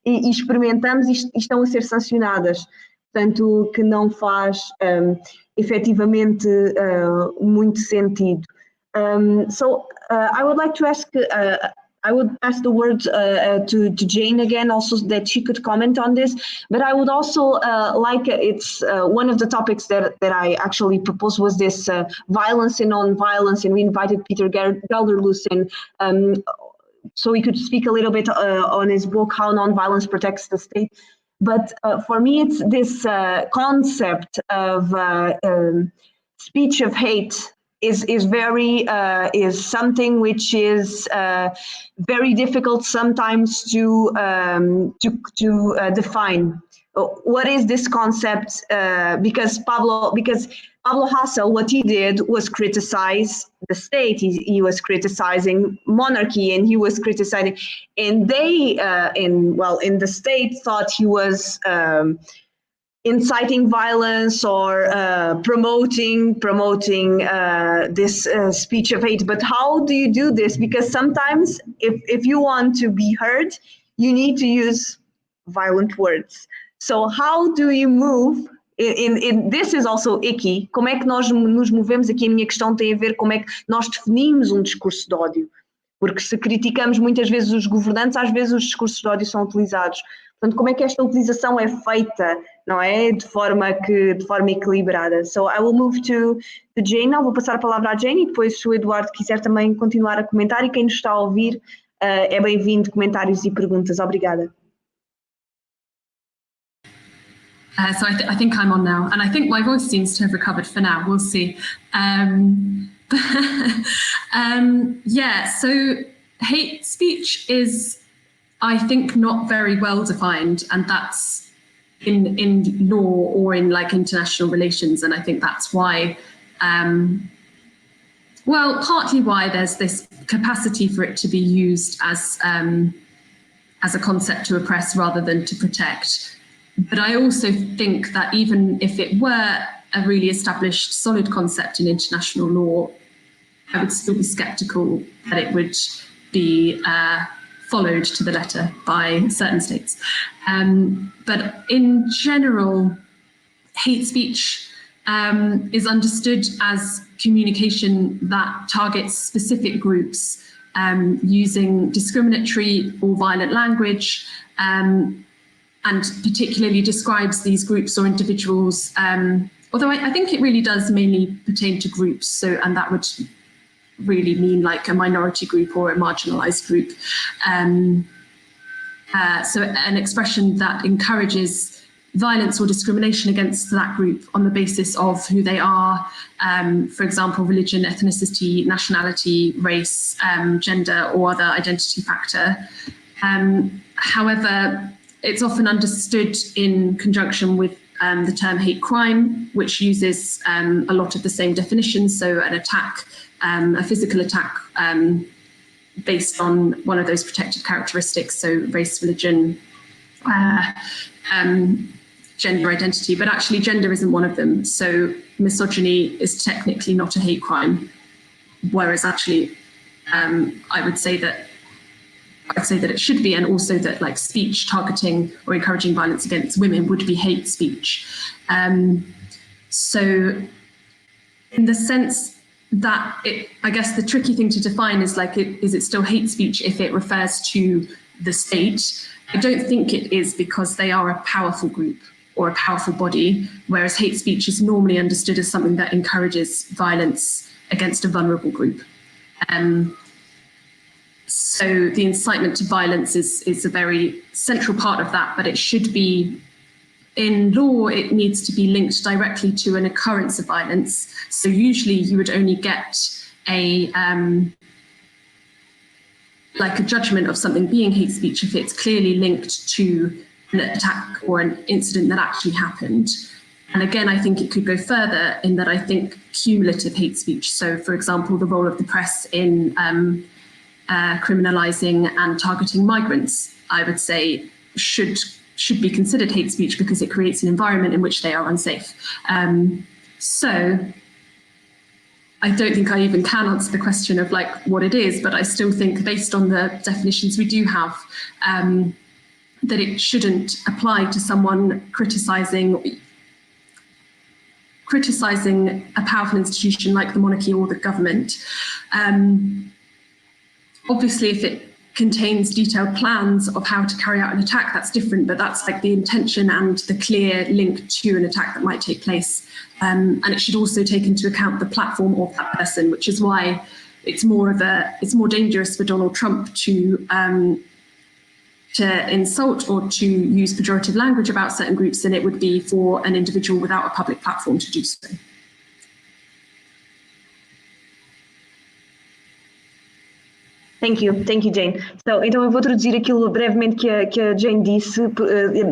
e experimentamos e estão a ser sancionadas. Portanto, que não faz efetivamente muito sentido. So I would like to ask I would pass the word to Jane again, also that she could comment on this. But I would also like, it's one of the topics that I actually proposed was this violence and non-violence, and we invited Peter Gelderloos in so he could speak a little bit on his book, How Non-Violence Protects the State. But for me, it's this concept of speech of hate is something which is very difficult sometimes to define. What is this concept? Because Pablo Hasél, what he did was criticize the state. He was criticizing monarchy, and he was criticizing, and they in the state thought he was inciting violence or promoting this speech of hate. But how do you do this? Because sometimes if you want to be heard, you need to use violent words. So how do you move? This is also icky. Como é que nós nos movemos? Aqui a minha questão tem a ver como é que nós definimos um discurso de ódio. Porque se criticamos muitas vezes os governantes, às vezes os discursos de ódio são utilizados. Portanto, como é que esta utilização é feita, não é? De forma equilibrada. So I will move to Jane. Vou passar a palavra à Jane e depois, se o Eduardo quiser também continuar a comentar, e quem nos está a ouvir, é bem-vindo, comentários e perguntas. Obrigada. So I think I'm on now, and I think my voice seems to have recovered for now. We'll see. Yeah, so hate speech is, I think, not very well defined, and that's in law or in like international relations, and I think that's why, partly why there's this capacity for it to be used as a concept to oppress rather than to protect. But I also think that even if it were a really established, solid concept in international law, I would still be sceptical that it would be followed to the letter by certain states. But in general, hate speech is understood as communication that targets specific groups using discriminatory or violent language, and particularly describes these groups or individuals, although I think it really does mainly pertain to groups, and that would really mean like a minority group or a marginalized group. So an expression that encourages violence or discrimination against that group on the basis of who they are, for example, religion, ethnicity, nationality, race, gender, or other identity factor. However, it's often understood in conjunction with the term hate crime, which uses a lot of the same definitions. So an attack, a physical attack based on one of those protected characteristics, so race, religion, gender identity, but actually gender isn't one of them. So misogyny is technically not a hate crime, whereas actually I'd say that it should be, and also that like speech targeting or encouraging violence against women would be hate speech. So in the sense that I guess the tricky thing to define is like, is it still hate speech if it refers to the state? I don't think it is, because they are a powerful group or a powerful body, whereas hate speech is normally understood as something that encourages violence against a vulnerable group. So the incitement to violence is a very central part of that, but it should be, in law, it needs to be linked directly to an occurrence of violence. So usually you would only get a like a judgment of something being hate speech if it's clearly linked to an attack or an incident that actually happened. And again, I think it could go further in that I think cumulative hate speech, so for example, the role of the press in criminalizing and targeting migrants, I would say should be considered hate speech because it creates an environment in which they are unsafe. So I don't think I even can answer the question of like what it is, but I still think based on the definitions we do have, that it shouldn't apply to someone criticizing a powerful institution like the monarchy or the government. Obviously, if it contains detailed plans of how to carry out an attack, that's different, but that's like the intention and the clear link to an attack that might take place. And it should also take into account the platform of that person, which is why it's more dangerous for Donald Trump to insult or to use pejorative language about certain groups than it would be for an individual without a public platform to do so. Thank you, Jane. Então eu vou traduzir aquilo brevemente que a Jane disse, e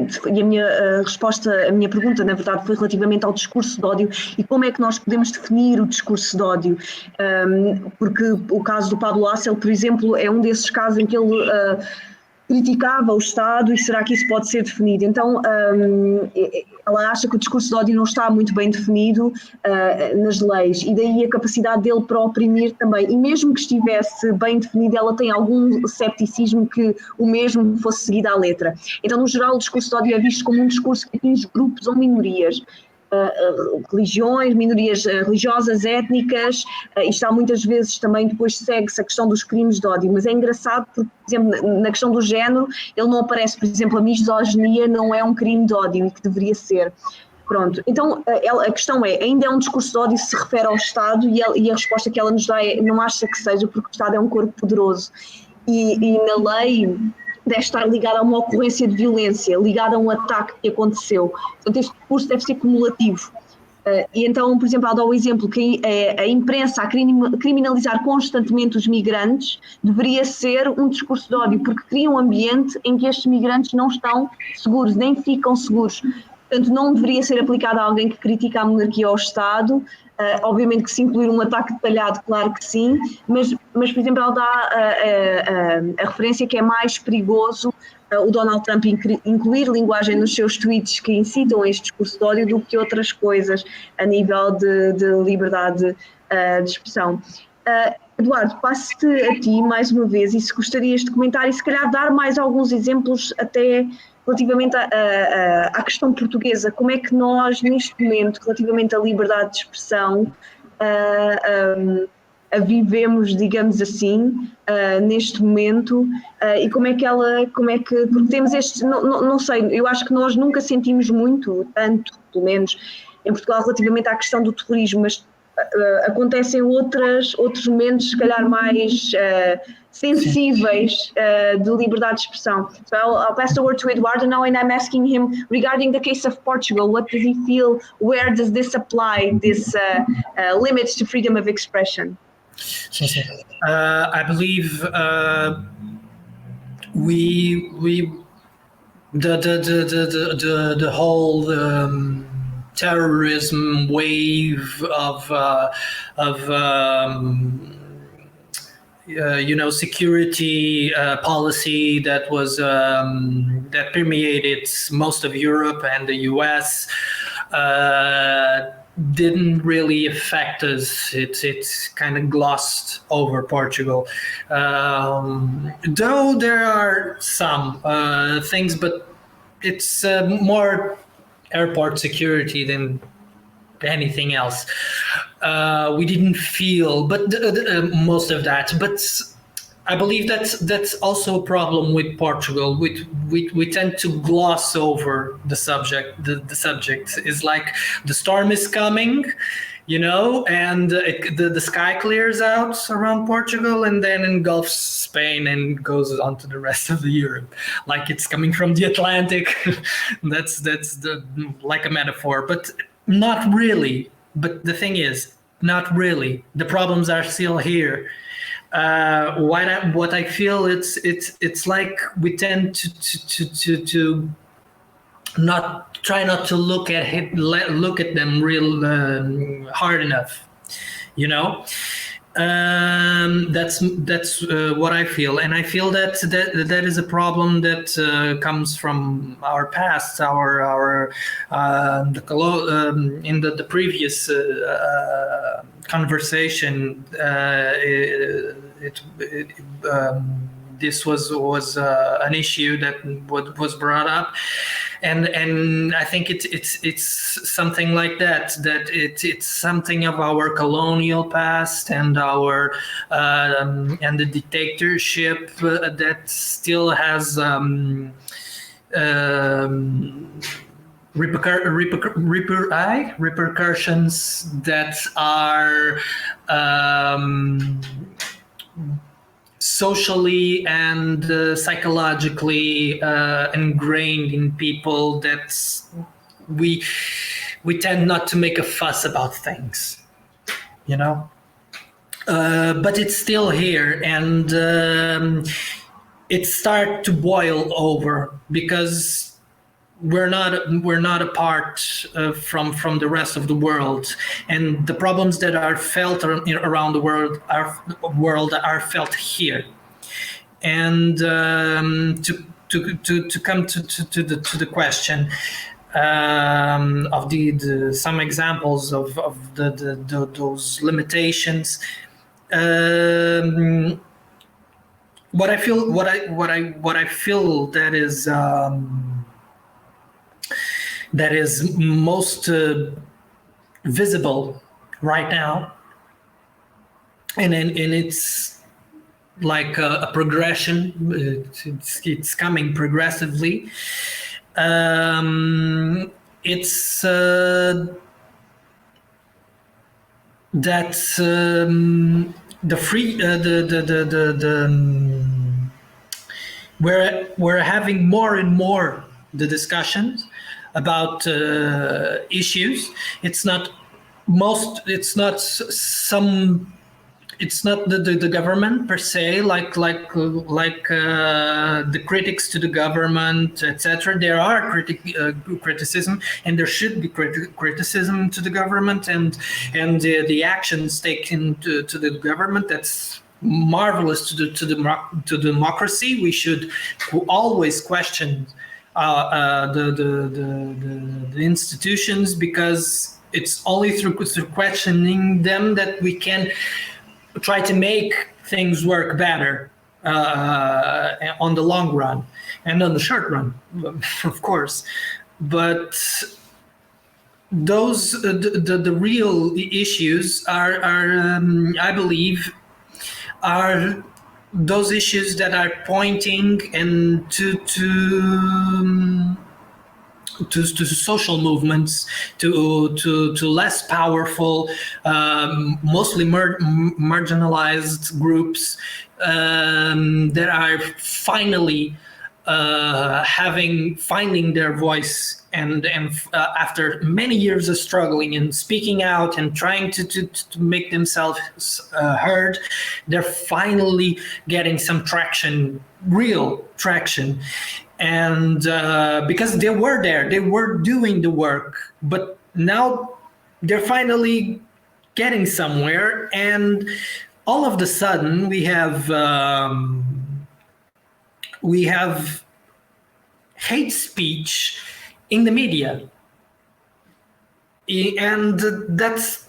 a minha pergunta, na verdade, foi relativamente ao discurso de ódio e como é que nós podemos definir o discurso de ódio, porque o caso do Pablo Hasél, por exemplo, é um desses casos em que ele criticava o Estado, e será que isso pode ser definido? Então, ela acha que o discurso de ódio não está muito bem definido nas leis, e daí a capacidade dele para oprimir também. E mesmo que estivesse bem definido, ela tem algum cepticismo que o mesmo fosse seguido à letra. Então, no geral, o discurso de ódio é visto como um discurso que atinge grupos ou minorias, religiões, minorias religiosas, étnicas, e está muitas vezes também depois segue-se a questão dos crimes de ódio, mas é engraçado porque, por exemplo, na questão do género, ele não aparece, por exemplo, a misoginia não é um crime de ódio e que deveria ser. Pronto, então a questão é, ainda é um discurso de ódio se refere ao Estado, e a resposta que ela nos dá é, não acha que seja, porque o Estado é um corpo poderoso e na lei deve estar ligada a uma ocorrência de violência, ligada a um ataque que aconteceu. Portanto, este discurso deve ser cumulativo. E então, por exemplo, ela dá o exemplo que a imprensa a criminalizar constantemente os migrantes deveria ser um discurso de ódio, porque cria um ambiente em que estes migrantes não estão seguros, nem ficam seguros. Portanto, não deveria ser aplicado a alguém que critica a monarquia ou o Estado. Obviamente que se incluir um ataque detalhado, claro que sim, mas por exemplo, ela dá a referência que é mais perigoso o Donald Trump incluir linguagem nos seus tweets que incitam este discurso de ódio do que outras coisas a nível de liberdade de expressão. Eduardo, passo-te a ti mais uma vez, e se gostarias de comentar e se calhar dar mais alguns exemplos até relativamente à questão portuguesa, como é que nós neste momento, relativamente à liberdade de expressão, a vivemos, digamos assim, neste momento, e porque temos este, não sei, eu acho que nós nunca sentimos tanto, pelo menos em Portugal, relativamente à questão do terrorismo, mas acontecem outros momentos, se calhar mais sensíveis de liberdade de expressão. So I'll pass the word to Eduardo now, and I'm asking him regarding the case of Portugal, what does he feel, where does this apply, this limits to freedom of expression? I believe the whole terrorism wave of security policy that was that permeated most of Europe and the US didn't really affect us. It's kind of glossed over Portugal, though there are some things, but it's more airport security than anything else. We didn't feel, but most of that. But I believe that's also a problem with Portugal. We tend to gloss over the subject. The subject is like the storm is coming, and the sky clears out around Portugal and then engulfs Spain and goes on to the rest of the Europe, like it's coming from the Atlantic. that's like a metaphor, but not really. But the thing is, not really. The problems are still here. what I feel, it's like we tend to not to look at them real hard enough, you know. That's what I feel, and I feel that is a problem that comes from our past, in the previous conversation. This was an issue that was brought up, and I think it's something like that it's something of our colonial past and our and the dictatorship that still has repercussions that are socially and psychologically ingrained in people, that we tend not to make a fuss about things, you know. But it's still here, and it starts to boil over because we're not apart from the rest of the world, and the problems that are felt around the world are felt here. And to come to the question of the some examples of those limitations. What I feel that is most visible right now, and it's like a progression. It's coming progressively. It's that the free we're having more and more the discussions about issues. It's not the government per se, like the critics to the government, etc. There are criticism, and there should be criticism to the government, and the actions taken to the government. That's marvelous to democracy. We should always question the institutions, because it's only through questioning them that we can try to make things work better on the long run and on the short run, of course. But those the real issues are I believe, are those issues that are pointing and to social movements, to less powerful, mostly marginalized groups that are finally finding their voice, and after many years of struggling and speaking out and trying to make themselves heard, they're finally getting some traction, real traction. And because they were there, they were doing the work, but now they're finally getting somewhere, and all of a sudden we have hate speech in the media, and that's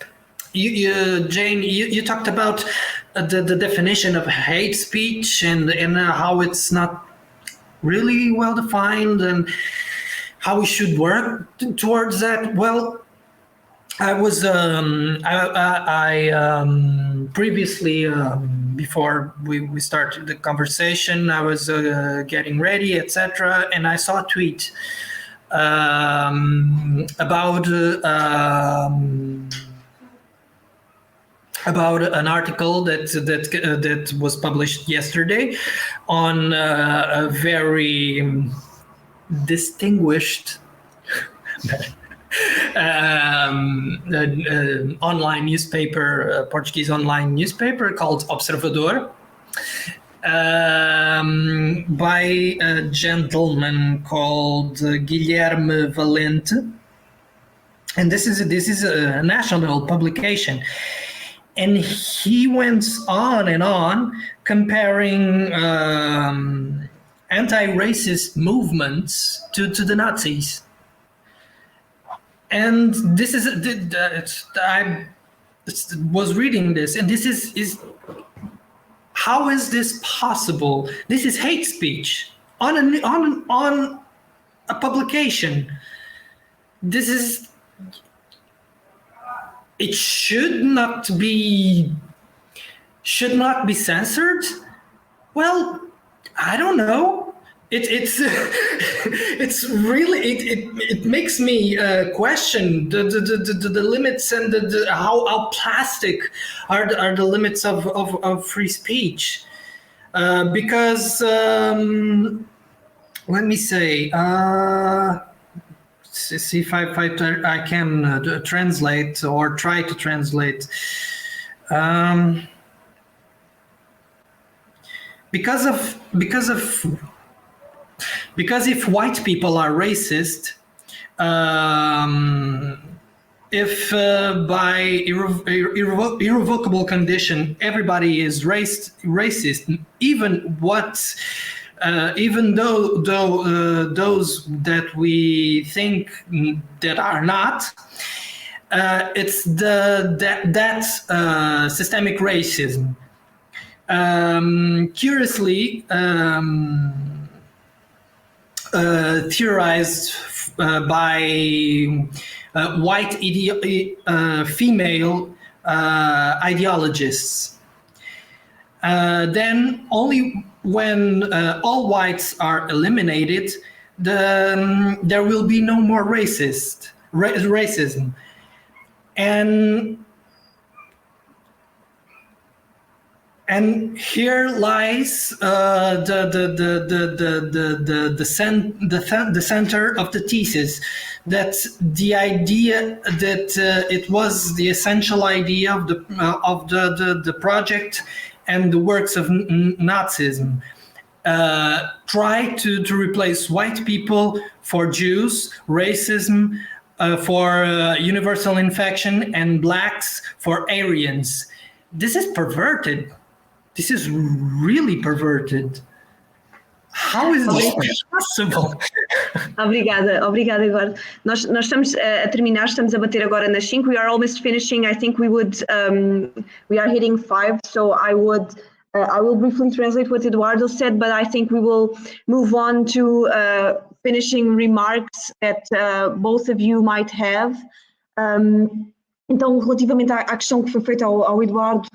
Jane. You talked about the definition of hate speech and how it's not really well defined, and how we should work towards that. Well, I was previously, before we started the conversation, I was getting ready, etc., and I saw a tweet about an article that was published yesterday on a very distinguished online newspaper, Portuguese online newspaper called Observador, by a gentleman called Guilherme Valente, and this is a national publication, and he went on and on comparing anti-racist movements to the Nazis. And this is I was reading this, and this is how is this possible? This is hate speech on a publication. It should not be censored. Well, I don't know. It's really it makes me question the limits and how plastic are the limits of free speech, because let me say, see if I can translate or try to translate. Because if white people are racist, if by irrevocable condition everybody is racist, even though those that we think that are not, it's that systemic racism. Curiously, theorized by white female ideologists. Then only when all whites are eliminated, there will be no more racism. And here lies the center of the thesis, that the idea that it was the essential idea of the project and the works of Nazism. Try to replace white people for Jews, racism for universal infection, and blacks for Aryans. This is perverted. This is really perverted. How is this possible? Obrigada, Eduardo. Nós estamos a terminar, estamos a bater agora nas 5. We are almost finishing. I think we are hitting 5, so I will briefly translate what Eduardo said, but I think we will move on to finishing remarks that both of you might have. Então, relativamente à questão que foi feita ao Eduardo,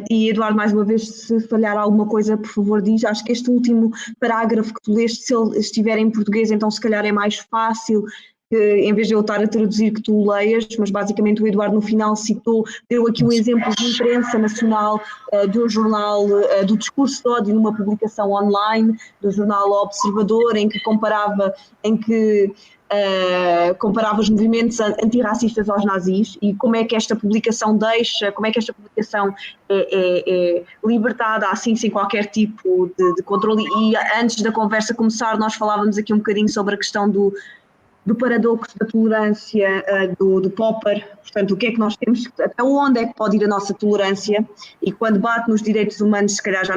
e Eduardo, mais uma vez, se falhar alguma coisa, por favor, diz. Acho que este último parágrafo que tu leste, se ele estiver em português, então se calhar é mais fácil, em vez de eu estar a traduzir, que tu o leias, mas basicamente o Eduardo no final deu aqui um exemplo de imprensa nacional, de um jornal, do discurso de ódio numa publicação online, do jornal Observador, em que comparava os movimentos antirracistas aos nazis, e como é que esta publicação é libertada assim, sem qualquer tipo de controle. E antes da conversa começar, nós falávamos aqui um bocadinho sobre a questão do paradoxo da tolerância, do Popper. Portanto, o que é que nós temos, até onde é que pode ir a nossa tolerância, e quando bate nos direitos humanos, se calhar já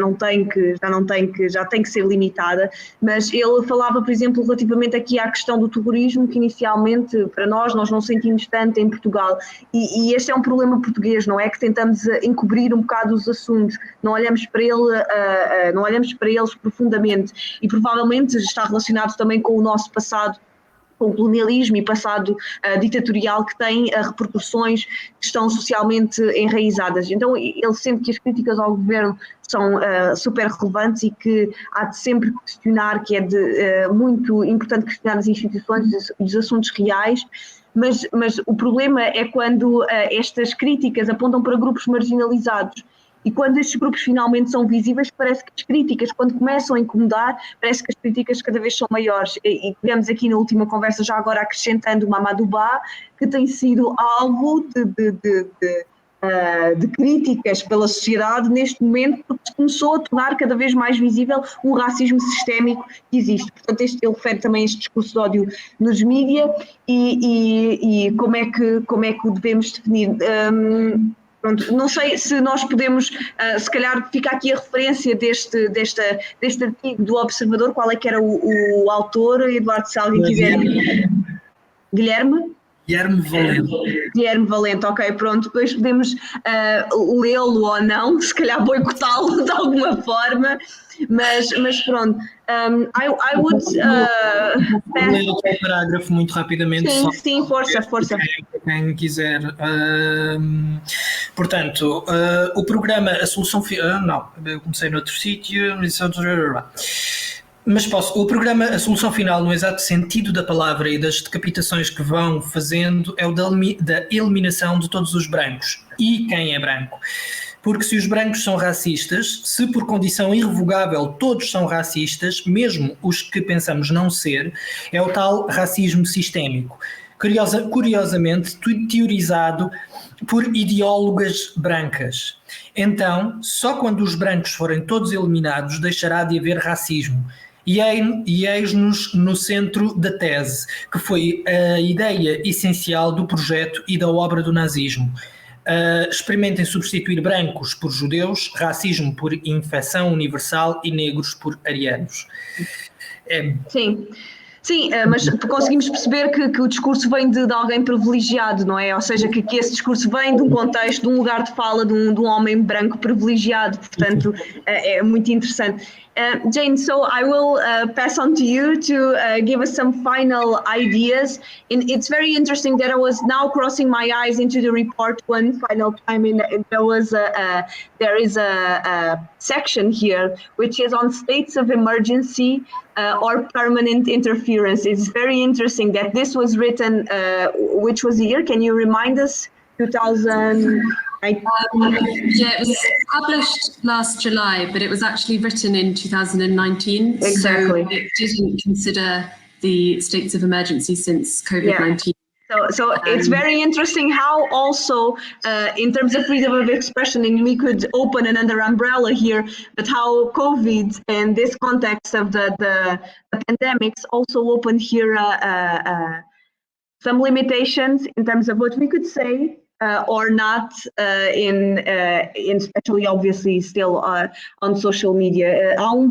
tem que ser limitada. Mas ele falava, por exemplo, relativamente aqui à questão do terrorismo, que inicialmente para nós não sentimos tanto em Portugal, e este é um problema português, não é? Que tentamos encobrir um bocado os assuntos, não olhamos para eles profundamente, e provavelmente está relacionado também com o nosso passado, com o colonialismo e passado ditatorial, que tem repercussões que estão socialmente enraizadas. Então ele sente que as críticas ao governo são super relevantes e que há de sempre questionar, que é muito importante questionar as instituições e os assuntos reais, mas o problema é quando estas críticas apontam para grupos marginalizados. e quando estes grupos finalmente são visíveis, parece que as críticas, quando começam a incomodar, parece que as críticas cada vez são maiores. E tivemos aqui na última conversa, já agora acrescentando o Mamadou Ba, que tem sido alvo de críticas pela sociedade neste momento, porque começou a tornar cada vez mais visível o racismo sistémico que existe. Portanto, ele refere também este discurso de ódio nos mídias e como é que o devemos definir. Pronto, não sei se nós podemos, se calhar fica aqui a referência deste artigo do Observador, qual é que era o autor, Eduardo, se alguém quiser... Guilherme Valente. Guilherme Valente, ok, pronto, depois podemos lê-lo ou não, se calhar boicotá-lo de alguma forma, mas pronto. I would... Vou ler o parágrafo muito rapidamente. Sim, força. Quem quiser. Portanto, o programa A Solução... não, eu comecei noutro sítio, mas posso. O programa A Solução Final, no exato sentido da palavra e das decapitações que vão fazendo, é o da eliminação de todos os brancos. E quem é branco? Porque se os brancos são racistas, se por condição irrevogável todos são racistas, mesmo os que pensamos não ser, é o tal racismo sistémico, curiosamente teorizado por ideólogas brancas. Então, só quando os brancos forem todos eliminados deixará de haver racismo. E eis-nos no centro da tese, que foi a ideia essencial do projeto e da obra do nazismo. Experimentem substituir brancos por judeus, racismo por infecção universal e negros por arianos. Sim, mas conseguimos perceber que o discurso vem de alguém privilegiado, não é? Ou seja, que esse discurso vem de um contexto, de um lugar de fala de um homem branco privilegiado, portanto é muito interessante. Jane, so I will pass on to you to give us some final ideas. And it's very interesting that I was now crossing my eyes into the report one final time, and there is a section here which is on states of emergency or permanent interference. It's very interesting that this was written, which was the year? Can you remind us? 2000. Yeah, it was published last July, but it was actually written in 2019. Exactly. So it didn't consider the states of emergency since COVID-19. Yeah. So it's very interesting how also in terms of freedom of expression, and we could open another umbrella here, but how COVID and this context of the pandemics also opened here some limitations in terms of what we could say or not in especially obviously still on social media. Há um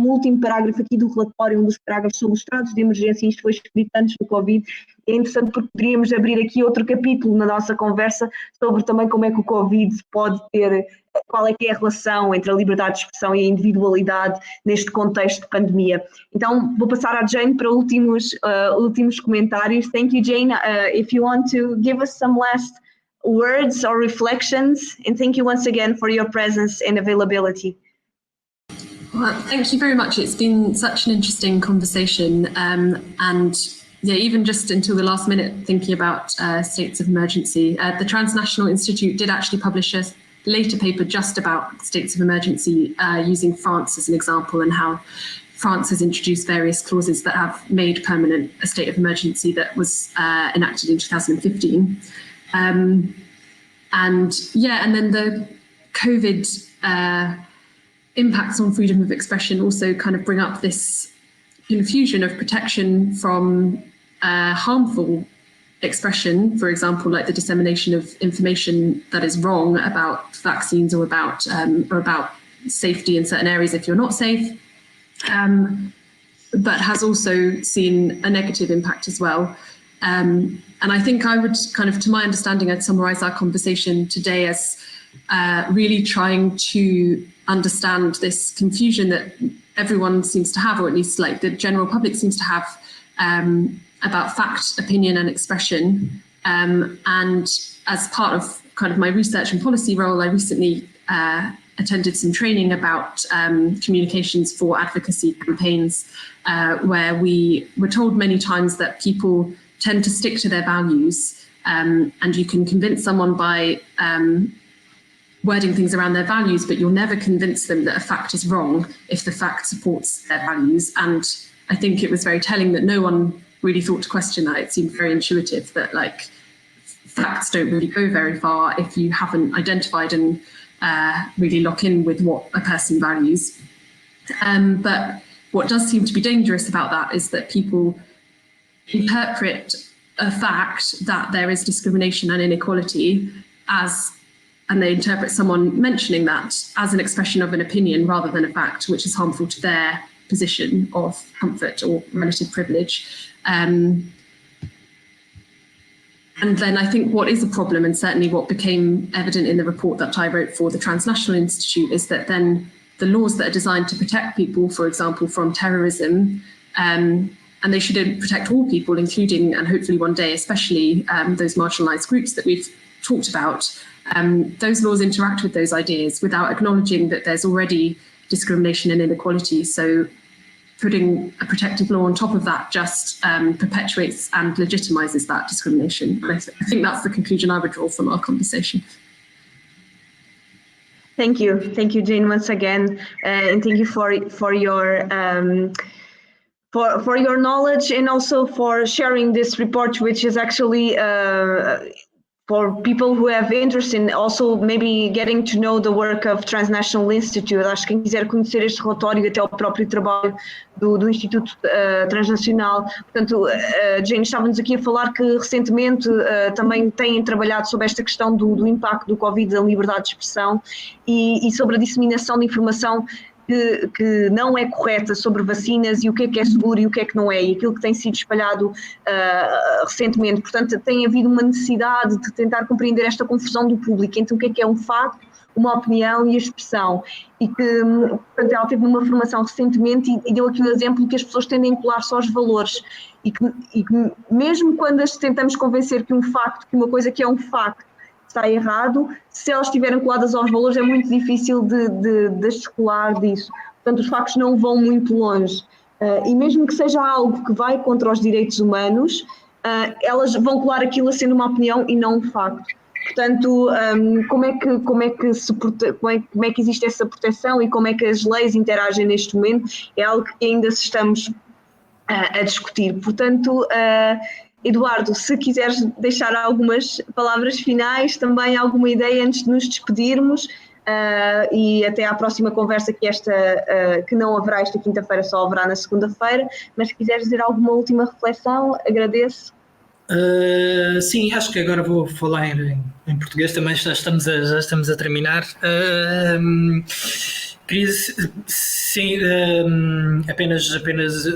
último parágrafo aqui do relatório, um dos parágrafos sobre os estados de emergência, isto foi escrito antes do Covid. É interessante porque poderíamos abrir aqui outro capítulo na nossa conversa sobre também como é que o Covid pode ter, qual é que é a relação entre a liberdade de expressão e a individualidade neste contexto de pandemia. Então vou passar à Jane para últimos comentários. Thank you, Jane. If you want to give us some last words or reflections, and thank you once again for your presence and availability. Well, thank you very much. It's been such an interesting conversation, and yeah, even just until the last minute thinking about states of emergency. The Transnational Institute did actually publish a later paper just about states of emergency using France as an example, and how France has introduced various clauses that have made permanent a state of emergency that was enacted in 2015. And then the COVID impacts on freedom of expression also kind of bring up this confusion of protection from harmful expression, for example, like the dissemination of information that is wrong about vaccines or about safety in certain areas if you're not safe, but has also seen a negative impact as well. And I think I would kind of, to my understanding, I'd summarize our conversation today as really trying to understand this confusion that everyone seems to have, or at least like the general public seems to have, about fact, opinion and expression. And as part of kind of my research and policy role, I recently attended some training about communications for advocacy campaigns, where we were told many times that people tend to stick to their values, and you can convince someone by wording things around their values, but you'll never convince them that a fact is wrong if the fact supports their values. And I think it was very telling that no one really thought to question that. It seemed very intuitive that like facts don't really go very far if you haven't identified and really lock in with what a person values. But what does seem to be dangerous about that is that people interpret a fact that there is discrimination and inequality and they interpret someone mentioning that as an expression of an opinion rather than a fact, which is harmful to their position of comfort or relative privilege. And then I think what is a problem, and certainly what became evident in the report that I wrote for the Transnational Institute, is that then the laws that are designed to protect people, for example, from terrorism, and they should protect all people, including, and hopefully one day, especially those marginalised groups that we've talked about, those laws interact with those ideas without acknowledging that there's already discrimination and inequality. So putting a protective law on top of that just perpetuates and legitimises that discrimination. And I think that's the conclusion I would draw from our conversation. Thank you, Jane, once again, and thank you for your for your knowledge and also for sharing this report, which is actually for people who have interest in also maybe getting to know the work of Transnational Institute. Acho que quem quiser conhecer este relatório e até o próprio trabalho do Instituto Transnacional. Portanto, Jane, estávamos aqui a falar que recentemente também têm trabalhado sobre esta questão do impacto do Covid na liberdade de expressão e sobre a disseminação de informação que não é correta sobre vacinas e o que é seguro e o que não é, e aquilo que tem sido espalhado recentemente. Portanto, tem havido uma necessidade de tentar compreender esta confusão do público entre o que é um facto, uma opinião e a expressão. E que, portanto, ela teve uma formação recentemente e deu aqui o exemplo que as pessoas tendem a colar só os valores e que mesmo quando as tentamos convencer que um facto, que uma coisa que é um facto, está errado, se elas estiverem coladas aos valores é muito difícil de descolar disso. Portanto, os factos não vão muito longe. E mesmo que seja algo que vai contra os direitos humanos, elas vão colar aquilo a sendo uma opinião e não um facto. Portanto, como é que existe essa proteção e como é que as leis interagem neste momento é algo que ainda estamos a discutir. Portanto, Eduardo, se quiseres deixar algumas palavras finais, também alguma ideia antes de nos despedirmos e até à próxima conversa que não haverá esta quinta-feira, só haverá na segunda-feira, mas se quiseres dizer alguma última reflexão, agradeço. Sim, acho que agora vou falar em português, também já estamos a terminar. Sim, apenas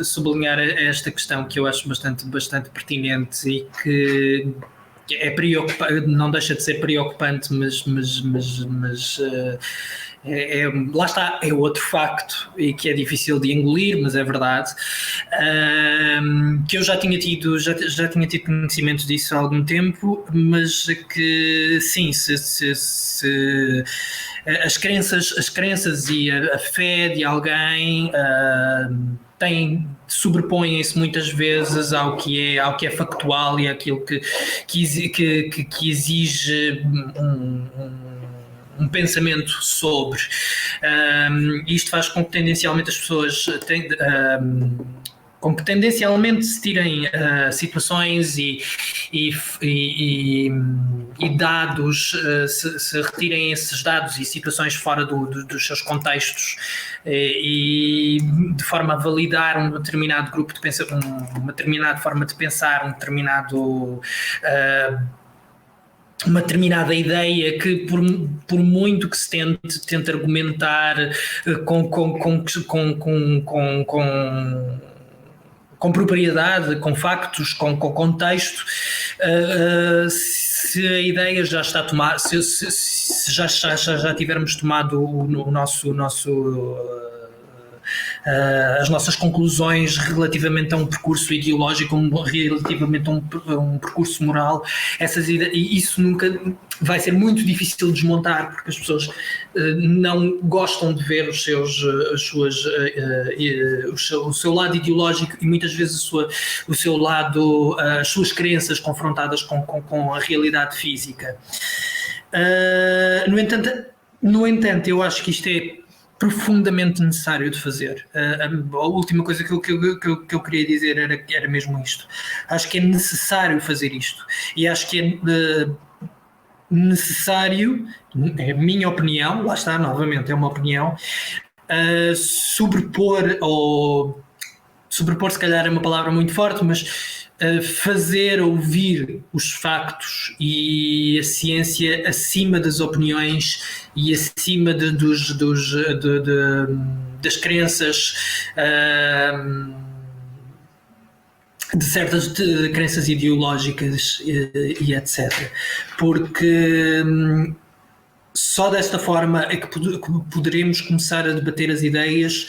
sublinhar esta questão que eu acho bastante pertinente e que é preocupante, não deixa de ser preocupante, mas lá está, é outro facto e que é difícil de engolir, mas é verdade, que eu já tinha tido conhecimento disso há algum tempo, mas que sim, se as crenças e a fé de alguém sobrepõem-se muitas vezes ao que é factual e àquilo que exige um pensamento sobre. Isto faz com que tendencialmente as pessoas se tirem situações e dados, se retirem esses dados e situações fora dos seus contextos e de forma a validar um determinado grupo de pensamento, uma determinada forma de pensar, uma determinada ideia que por muito que se tente argumentar com propriedade, com factos, com contexto, se a ideia já está tomada, se já tivermos tomado o nosso as nossas conclusões relativamente a um percurso ideológico, relativamente a um percurso moral, isso nunca vai ser muito difícil de desmontar, porque as pessoas não gostam de ver o seu lado ideológico e muitas vezes o seu lado, as suas crenças confrontadas com a realidade física. No entanto, No entanto, eu acho que isto é profundamente necessário de fazer. A última coisa que eu queria dizer era mesmo isto. Acho que é necessário fazer isto. E acho que é necessário, é a minha opinião, lá está, novamente, é uma opinião, sobrepor se calhar é uma palavra muito forte, mas fazer ouvir os factos e a ciência acima das opiniões e acima das crenças, de certas crenças ideológicas e etc. Porque só desta forma é que poderemos começar a debater as ideias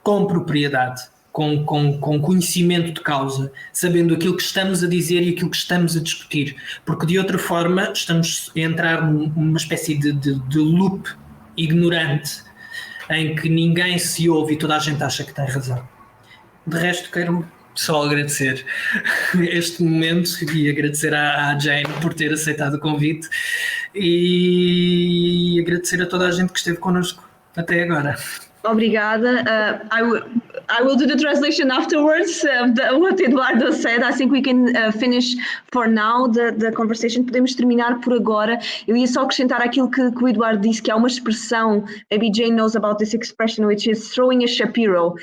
com propriedade, com conhecimento de causa, sabendo aquilo que estamos a dizer e aquilo que estamos a discutir, porque de outra forma estamos a entrar numa espécie de loop ignorante em que ninguém se ouve e toda a gente acha que tem razão. De resto, quero só agradecer este momento e agradecer à Jane por ter aceitado o convite e agradecer a toda a gente que esteve connosco até agora. Obrigada. I will do the translation afterwards of what Eduardo said. I think we can finish for now the conversation. Podemos terminar por agora. Eu ia só acrescentar aquilo que o Eduardo disse, que há uma expressão, maybe Jane knows about this expression, which is throwing a Shapiro,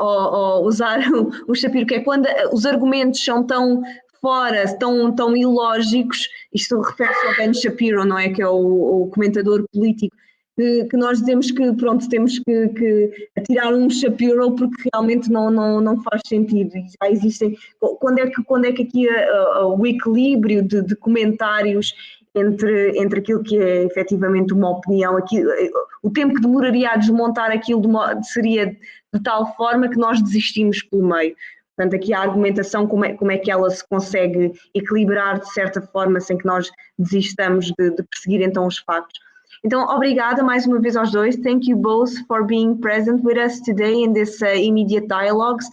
ou usar o Shapiro, que é quando os argumentos são tão fora, tão ilógicos. Isto refere-se ao Ben Shapiro, não é? Que é o comentador político. Que nós dizemos que, pronto, temos que atirar um Shapiro porque realmente não faz sentido. E já existem. Quando é que aqui o equilíbrio de comentários entre aquilo que é efetivamente uma opinião, o tempo que demoraria a desmontar aquilo seria de tal forma que nós desistimos pelo meio. Portanto, aqui a argumentação, como é que ela se consegue equilibrar de certa forma sem que nós desistamos de perseguir então os factos. Então, obrigada mais uma vez aos dois. Thank you both for being present with us today in this immediate dialogues.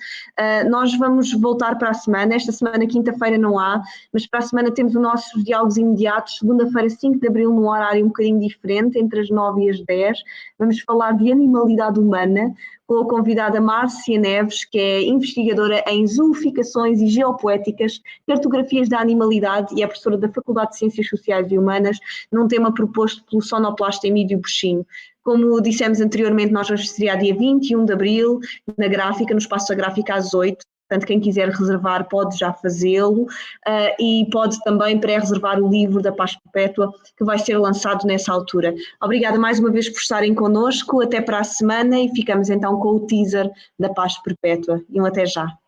Nós vamos voltar para a semana. Esta semana, quinta-feira, não há, mas para a semana temos os nossos diálogos imediatos. Segunda-feira, 5 de abril, num horário um bocadinho diferente, entre as 9 e as 10. Vamos falar de animalidade humana, com a convidada Márcia Neves, que é investigadora em zooficações e geopoéticas, cartografias da animalidade e é professora da Faculdade de Ciências Sociais e Humanas, num tema proposto pelo sonoplasta Emílio Buxinho. Como dissemos anteriormente, nós vamos estrear dia 21 de abril, na Gráfica, no Espaço da Gráfica às 8. Portanto, quem quiser reservar pode já fazê-lo e pode também pré-reservar o livro da Paz Perpétua, que vai ser lançado nessa altura. Obrigada mais uma vez por estarem connosco, até para a semana e ficamos então com o teaser da Paz Perpétua. E até já.